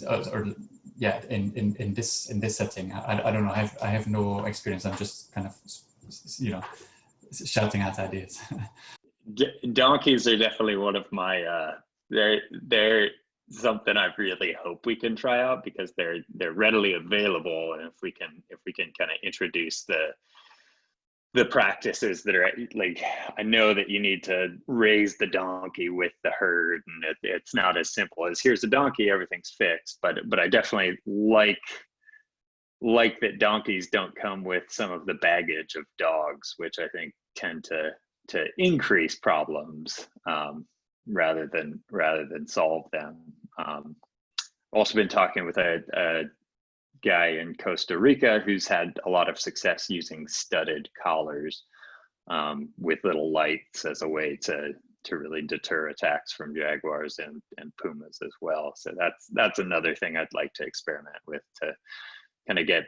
this setting. I don't know. I have no experience. I'm just kind of, you know, shouting out ideas. Donkeys are definitely one of my. They're something I really hope we can try out, because they're readily available, and if we can kind of introduce the practices that are, like, I know that you need to raise the donkey with the herd, and it's not as simple as here's a donkey, everything's fixed. But I definitely like that donkeys don't come with some of the baggage of dogs, which I think tend to increase problems rather than solve them. Also been talking with a guy in Costa Rica who's had a lot of success using studded collars with little lights as a way to really deter attacks from jaguars and pumas as well. So that's another thing I'd like to experiment with, to kind of get.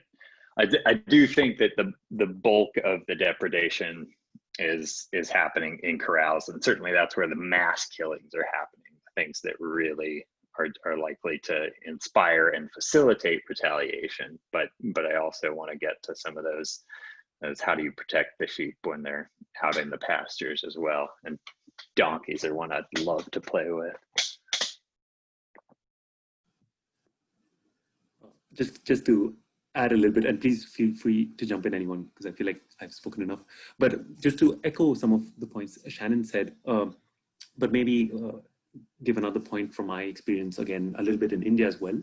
I do think that the bulk of the depredation is happening in corrals, and certainly that's where the mass killings are happening. Things that really are likely to inspire and facilitate retaliation. But I also want to get to some of those how do you protect the sheep when they're out in the pastures as well. And donkeys are one I'd love to play with. Just to add a little bit, and please feel free to jump in, anyone, because I feel like I've spoken enough. But just to echo some of the points Shannon said, but maybe give another point from my experience, again, a little bit in India as well.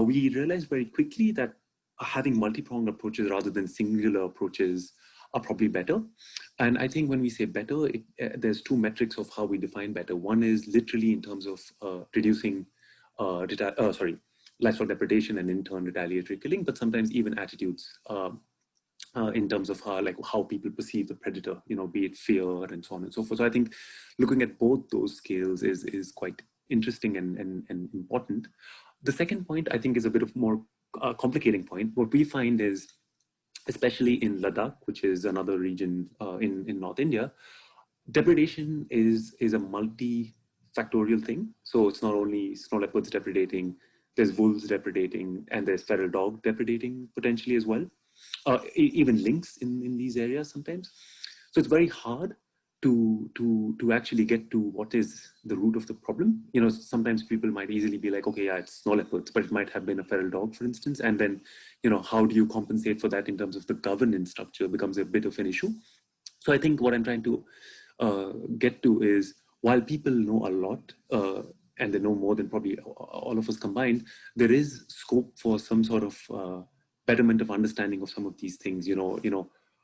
We realized very quickly that having multi-pronged approaches rather than singular approaches are probably better. And I think when we say better, there's two metrics of how we define better. One is literally in terms of reducing livestock depredation and in turn retaliatory killing, but sometimes even attitudes in terms of how people perceive the predator, be it fear and so on and so forth. So I think looking at both those scales is quite interesting and important. The second point I think is a bit of more complicating point. What we find is, especially in Ladakh, which is another region in North India, depredation is a multi-factorial thing. So it's not only snow leopards depredating, there's wolves depredating, and there's feral dog depredating potentially as well. Even lynx in these areas sometimes. So it's very hard to actually get to what is the root of the problem. Sometimes people might easily be like, okay, yeah, it's snow leopards, but it might have been a feral dog, for instance. And then, how do you compensate for that in terms of the governance structure becomes a bit of an issue. So I think what I'm trying to get to is, while people know a lot, and they know more than probably all of us combined, there is scope for some sort of betterment of understanding of some of these things.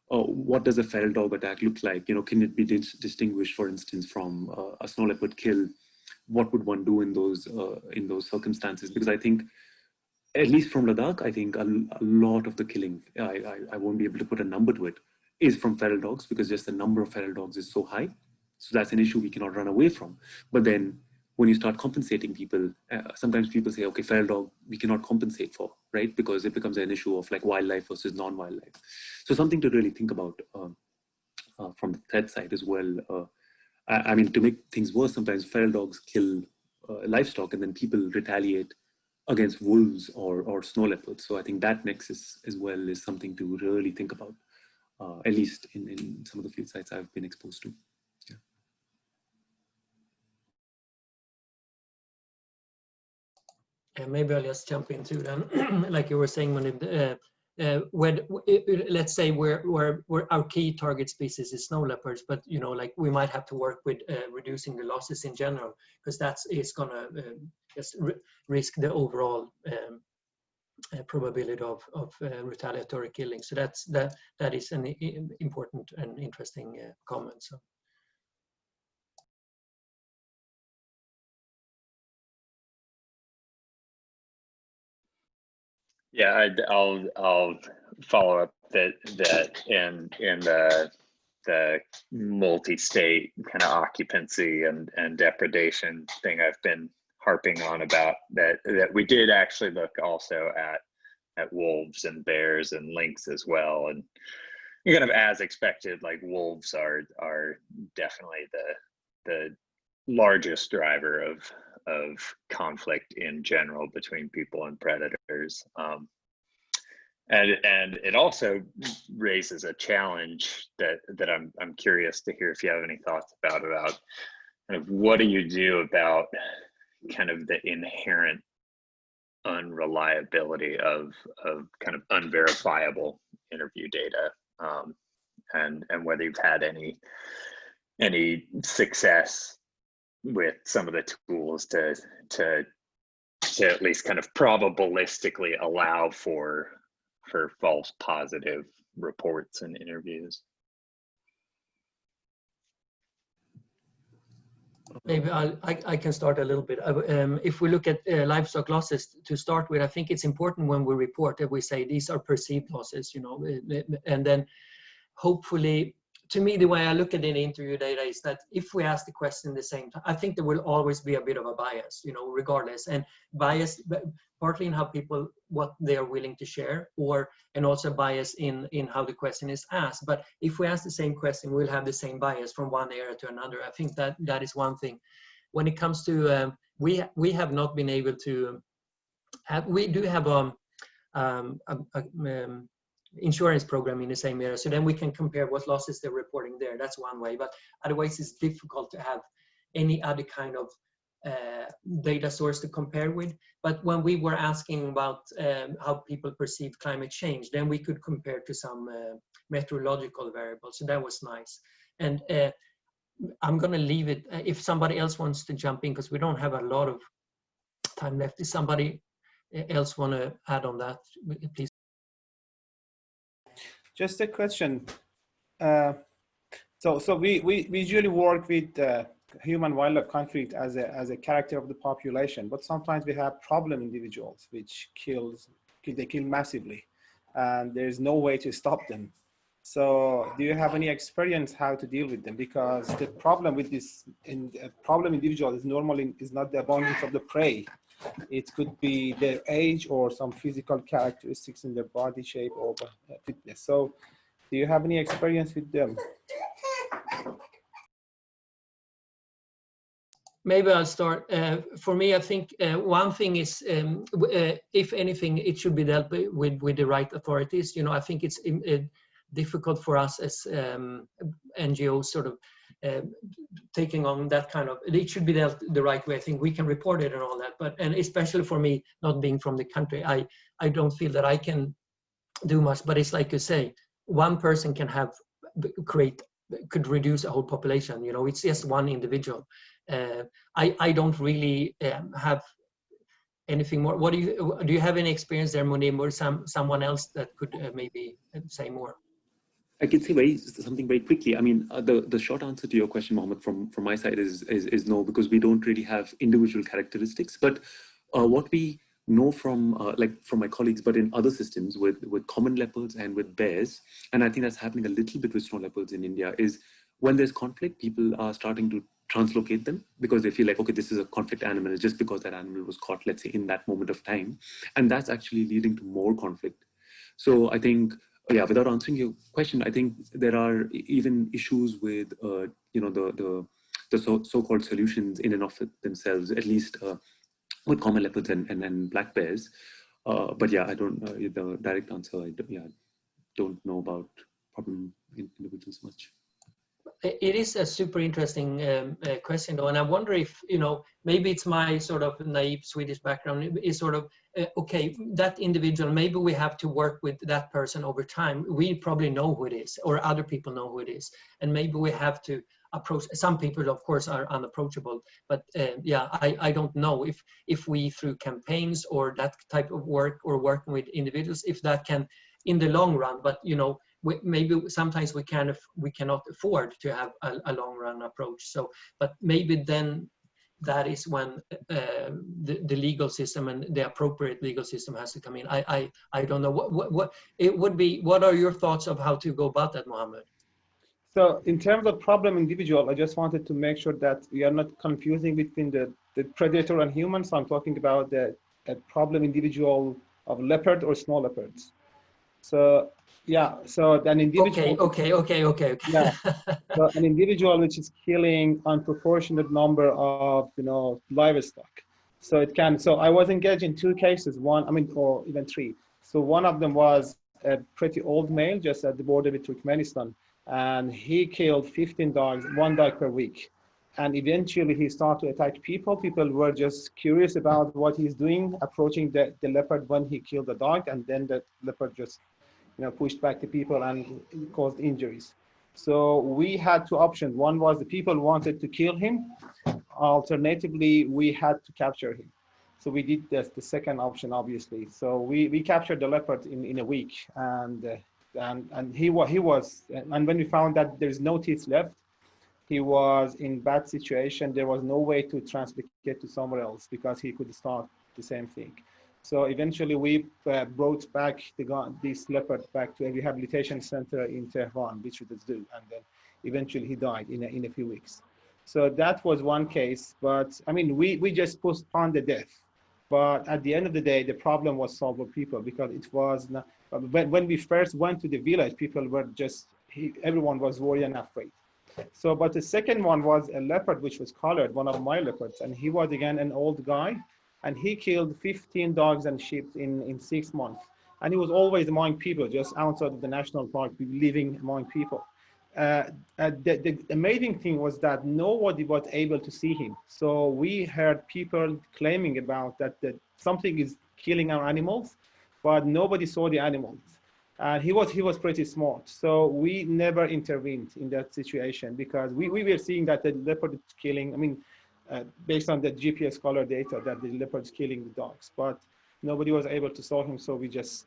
What does a feral dog attack look like? Can it be distinguished, for instance, from a snow leopard kill? What would one do in those circumstances? Because I think, at least from Ladakh, I think a lot of the killing, I won't be able to put a number to it, is from feral dogs, because just the number of feral dogs is so high. So that's an issue we cannot run away from. But then when you start compensating people, sometimes people say, okay, feral dog, we cannot compensate for, right? Because it becomes an issue of like wildlife versus non-wildlife. So something to really think about from the threat side as well. I mean, to make things worse, sometimes feral dogs kill livestock and then people retaliate against wolves or snow leopards. So I think that nexus as well is something to really think about, at least in some of the field sites I've been exposed to. Yeah, maybe I'll just jump into then. Like you were saying, let's say where our key target species is snow leopards, but like we might have to work with reducing the losses in general, because it's gonna just risk the overall probability of retaliatory killing. So that is an important and interesting comment. So. Yeah, I'll follow up that in the multi-state kind of occupancy and depredation thing I've been harping on about, that we did actually look also at wolves and bears and lynx as well, and kind of as expected, like wolves are definitely the largest driver of conflict in general between people and predators. And it also raises a challenge that I'm curious to hear if you have any thoughts about kind of what do you do about kind of the inherent unreliability of kind of unverifiable interview data, and whether you've had any success with some of the tools to at least kind of probabilistically allow for false positive reports and interviews. Maybe I can start a little bit. If we look at livestock losses to start with, I think it's important when we report that we say these are perceived losses, and then hopefully, to me, the way I look at the interview data is that if we ask the question the same time, I think there will always be a bit of a bias, regardless, and bias partly in how people, what they are willing to share, and also bias in how the question is asked. But if we ask the same question, we'll have the same bias from one area to another. I think that is one thing. When it comes to, we have not been able to, we do have insurance program in the same area, so then we can compare what losses they're reporting there. That's one way, but otherwise it's difficult to have any other kind of data source to compare with. But when we were asking about how people perceive climate change, then we could compare to some meteorological variables, so that was nice. And I'm gonna leave it, if somebody else wants to jump in, because we don't have a lot of time left. If somebody else want to add on that, please. Just a question. So we usually work with human wildlife conflict as a character of the population, but sometimes we have problem individuals which they kill massively, and there's no way to stop them. So do you have any experience how to deal with them? Because the problem with this problem individual is normally not the abundance of the prey. It could be their age or some physical characteristics in their body shape or fitness. So do you have any experience with them? Maybe I'll start. For me, I think one thing is, if anything, it should be dealt with the right authorities. I think it's difficult for us as NGOs sort of taking on that kind of, it should be dealt the right way. I think we can report it and all that, and especially for me, not being from the country, I don't feel that I can do much, but it's like you say, one person can create could reduce a whole population. You know, it's just one individual. I don't really have anything more. What do you have any experience there, Munib, or someone else that could maybe say more? I can say something very quickly. I mean, the short answer to your question, Mohammed, from my side is no, because we don't really have individual characteristics. But what we know from from my colleagues, but in other systems with common leopards and with bears, and I think that's happening a little bit with snow leopards in India, is when there's conflict, people are starting to translocate them because they feel like, okay, this is a conflict animal just because that animal was caught, let's say, in that moment of time, and that's actually leading to more conflict. So I think, yeah, without answering your question, I think there are even issues with the so-called solutions in and of themselves, at least with common leopards and black bears. But yeah, I don't the direct answer. I don't know about problem individuals much. It is a super interesting question, though, and I wonder if, you know, maybe it's my sort of naive Swedish background is sort of okay, that individual, maybe we have to work with that person over time. We probably know who it is, or other people know who it is, and maybe we have to approach. Some people, of course, are unapproachable, but yeah, I don't know if we, through campaigns or that type of work, or working with individuals, if that can in the long run. But you know, maybe sometimes we cannot afford to have a long run approach. So, but maybe then that is when the legal system and the appropriate legal system has to come in. I don't know what it would be. What are your thoughts of how to go about that, Mohammed? So in terms of problem individual, I just wanted to make sure that we are not confusing between the predator and humans. So I'm talking about the problem individual of leopard or snow leopards. So yeah, so an individual. Okay. Yeah, so an individual which is killing unproportionate number of livestock. So it can. So I was engaged in 2 cases. One, I mean, or even 3. So one of them was a pretty old male, just at the border with Turkmenistan, and he killed 15 dogs, 1 dog per week. And eventually he started to attack people. People were just curious about what he's doing, approaching the leopard when he killed the dog, and then the leopard just pushed back the people and caused injuries. So we had 2 options. One was the people wanted to kill him. Alternatively, we had to capture him. So we did the second option, obviously. So we captured the leopard in a week, and he was, and when we found that there's no teeth left, he was in bad situation. There was no way to translocate to somewhere else because he could start the same thing. So eventually we brought back this leopard back to a rehabilitation center in Tehran, which we did do, and then eventually he died in a few weeks. So that was one case, but I mean, we just postponed the death. But at the end of the day, the problem was solved for people, because it was not, when we first went to the village, people were just, everyone was worried and afraid. So, but the second one was a leopard, which was colored, one of my leopards, and he was again an old guy, and he killed 15 dogs and sheep in 6 months. And he was always among people, just outside of the national park, living among people. The amazing thing was that nobody was able to see him. So we heard people claiming about that something is killing our animals, but nobody saw the animals. And he was pretty smart. So we never intervened in that situation, because we were seeing that the leopard is killing, I mean, based on the GPS color data, that the leopard is killing the dogs, but nobody was able to solve him. So we just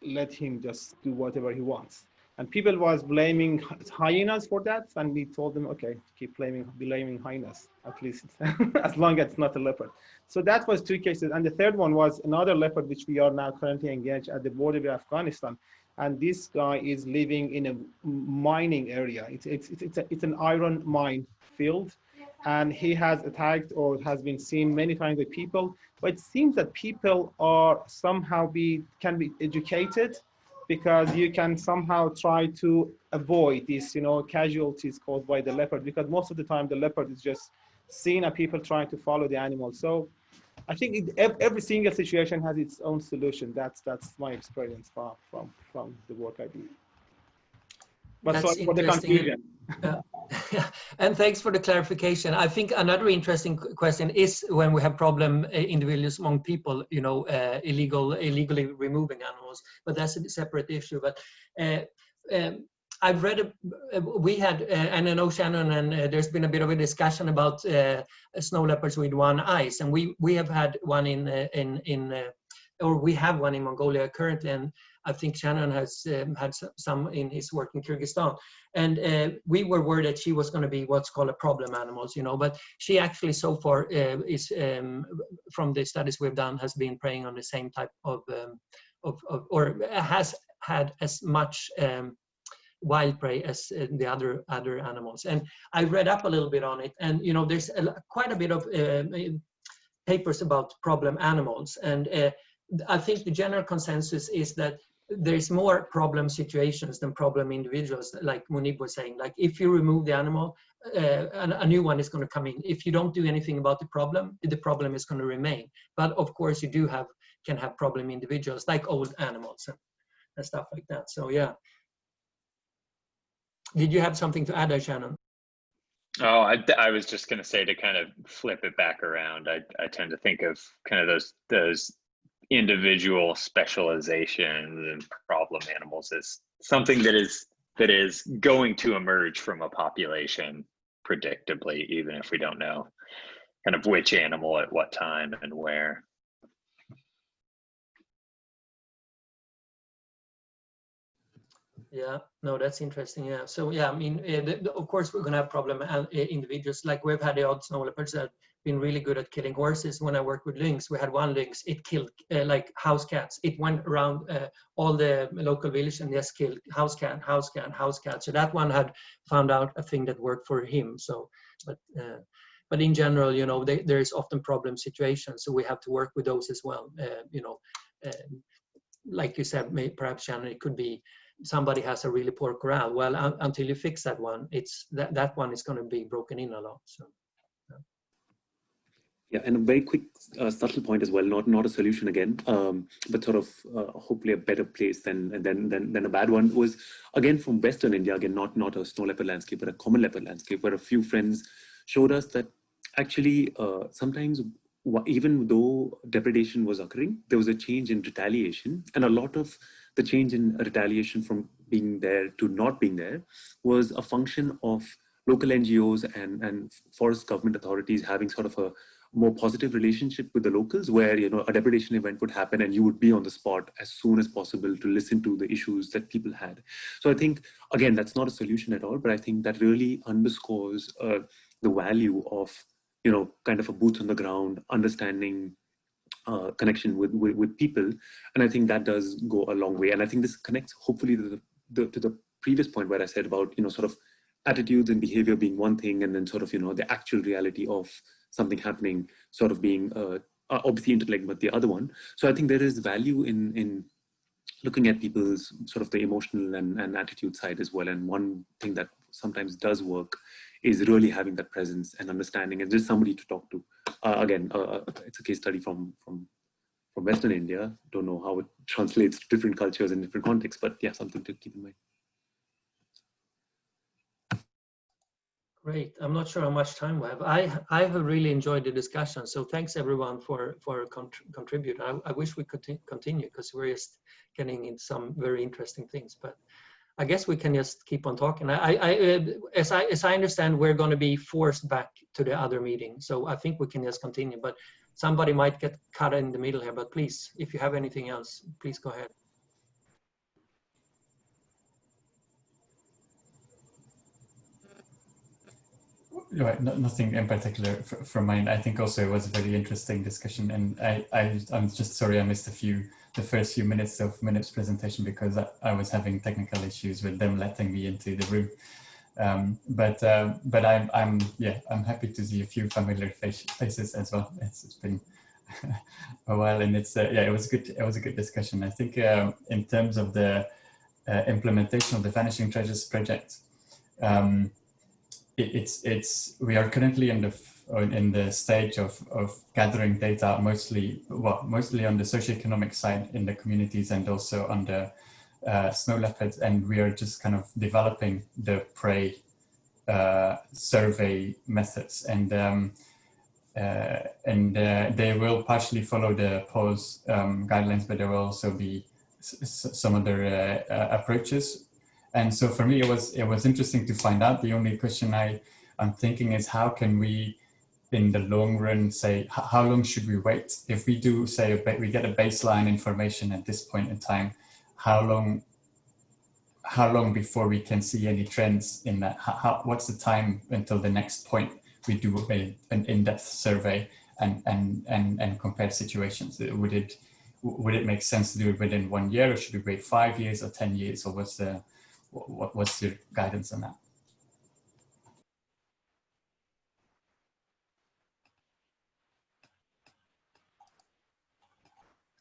let him just do whatever he wants. And people was blaming hyenas for that, and we told them, okay, keep blaming hyenas, at least, as long as it's not a leopard. So that was 2 cases. And the third one was another leopard, which we are now currently engaged at the border with Afghanistan. And this guy is living in a mining area. It's an iron mine field. And he has attacked or has been seen many times with people. But it seems that people are somehow can be educated, because you can somehow try to avoid these, casualties caused by the leopard, because most of the time the leopard is just seen as people trying to follow the animal. So I think every single situation has its own solution. That's my experience from the work I do. But sorry for the confusion. And thanks for the clarification. I think another interesting question is when we have problem individuals among people, illegally removing animals, but that's a separate issue. But I've read, we had, and I know Shannon, and there's been a bit of a discussion about snow leopards with one eyes, and we have had one or we have one in Mongolia currently, and I think Shannon has had some in his work in Kyrgyzstan. And we were worried that she was going to be what's called a problem animals, you know, but she actually so far is, from the studies we've done, has been preying on the same type of or has had as much wild prey as the other animals. And I read up a little bit on it, and you know, there's quite a bit of papers about problem animals, and I think the general consensus is that there's more problem situations than problem individuals, like Munib was saying. Like if you remove the animal, a new one is going to come in. If you don't do anything about the problem is going to remain. But of course you can have problem individuals, like old animals and stuff like that. So yeah. Did you have something to add there, Shannon? Oh, I was just going to say, to kind of flip it back around, I tend to think of kind of those individual specializations and problem animals as something that is going to emerge from a population predictably, even if we don't know kind of which animal at what time and where. Yeah, no, that's interesting. Yeah, so yeah, I mean, of course we're gonna have problem individuals. Like we've had the odd snow leopards that have been really good at killing horses. When I worked with lynx, we had one lynx. It killed like house cats. It went around all the local village and just killed house cat. So that one had found out a thing that worked for him. So, but in general, you know, there is often problem situations, so we have to work with those as well. You know, like you said, perhaps Shannon, it could be somebody has a really poor corral. Well, until you fix that one, it's that one is going to be broken in a lot. So yeah, and a very quick subtle point as well, not a solution again, but sort of hopefully a better place than a bad one, was again from Western India, again not a snow leopard landscape, but a common leopard landscape, where a few friends showed us that actually sometimes, even though depredation was occurring, there was a change in retaliation, and a lot of the change in retaliation from being there to not being there was a function of local NGOs and forest government authorities having sort of a more positive relationship with the locals, where, you know, a depredation event would happen and you would be on the spot as soon as possible to listen to the issues that people had. So I think, again, that's not a solution at all, but I think that really underscores the value of, you know, kind of a boots on the ground, understanding connection with people. And I think that does go a long way. And I think this connects hopefully to the previous point where I said about, you know, sort of attitudes and behavior being one thing, and then sort of, you know, the actual reality of something happening sort of being obviously interlinked with the other one. So I think there is value in looking at people's sort of the emotional and attitude side as well. And one thing that sometimes does work is really having that presence and understanding and just somebody to talk to. Again, it's a case study from Western India. Don't know how it translates to different cultures and different contexts, but yeah, something to keep in mind. great. I'm not sure how much time we have. I have really enjoyed the discussion. So thanks everyone for contributing. I wish we could continue, because we're just getting into some very interesting things. But I guess we can just keep on talking. As I understand, we're going to be forced back to the other meeting. So I think we can just continue. But somebody might get cut in the middle here. But please, if you have anything else, please go ahead. Right, nothing in particular from mine. I think also it was a very interesting discussion, and I'm just sorry I missed the first few minutes of Munib's presentation because I was having technical issues with them letting me into the room. But I'm happy to see a few familiar faces as well. It's been a while, and it's it was good. It was a good discussion. I think in terms of the implementation of the Vanishing Treasures project. We are currently in the stage of gathering data, mostly on the socioeconomic side in the communities and also on the snow leopards, and we are just kind of developing the prey survey methods, and they will partially follow the PAWS guidelines, but there will also be some other approaches. And so for me, it was interesting to find out. The only question I'm thinking is, how can we, in the long run, say, how long should we wait? If we do say, we get a baseline information at this point in time, how long before we can see any trends in that? What's the time until the next point we do an in-depth survey and compare situations? Would it make sense to do it within 1 year, or should we wait 5 years or 10 years, or what's your guidance on that?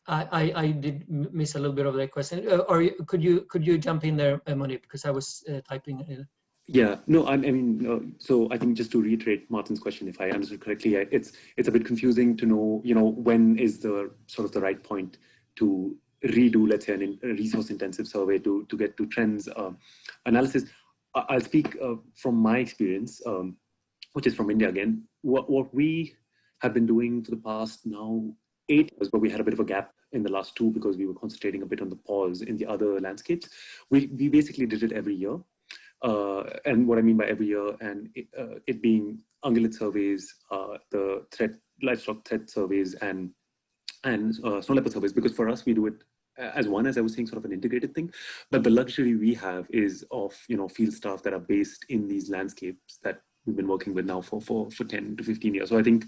I did miss a little bit of that question. Or could you jump in there, Munib, because I was typing. Yeah, no, I mean, so I think just to reiterate Martin's question, if I understood correctly, it's a bit confusing to know, when is the sort of the right point to redo, let's say, a resource-intensive survey to get to trends analysis. I'll speak from my experience, which is from India again. What we have been doing for the past now 8 years, but we had a bit of a gap in the last 2 because we were concentrating a bit on the PAWS in the other landscapes. We basically did it every year. And what I mean by every year, and it being ungulate surveys, the livestock threat surveys, and snow leopard surveys, because for us we do it as one, as I was saying, sort of an integrated thing. But the luxury we have is of field staff that are based in these landscapes that we've been working with now for 10 to 15 years. So I think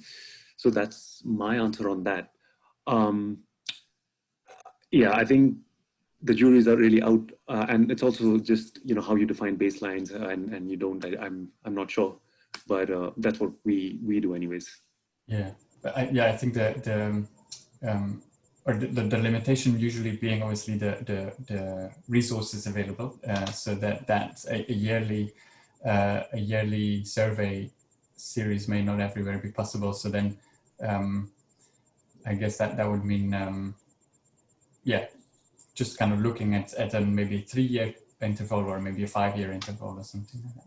that's my answer on that. Yeah, I think the juries are really out, and it's also just how you define baselines, and you don't. I'm not sure, but that's what we do anyways. Yeah, but I think the limitation usually being obviously the resources available, so that's a yearly survey series may not everywhere be possible. So then I guess that would mean just kind of looking at a maybe 3-year interval, or maybe a 5-year interval or something like that.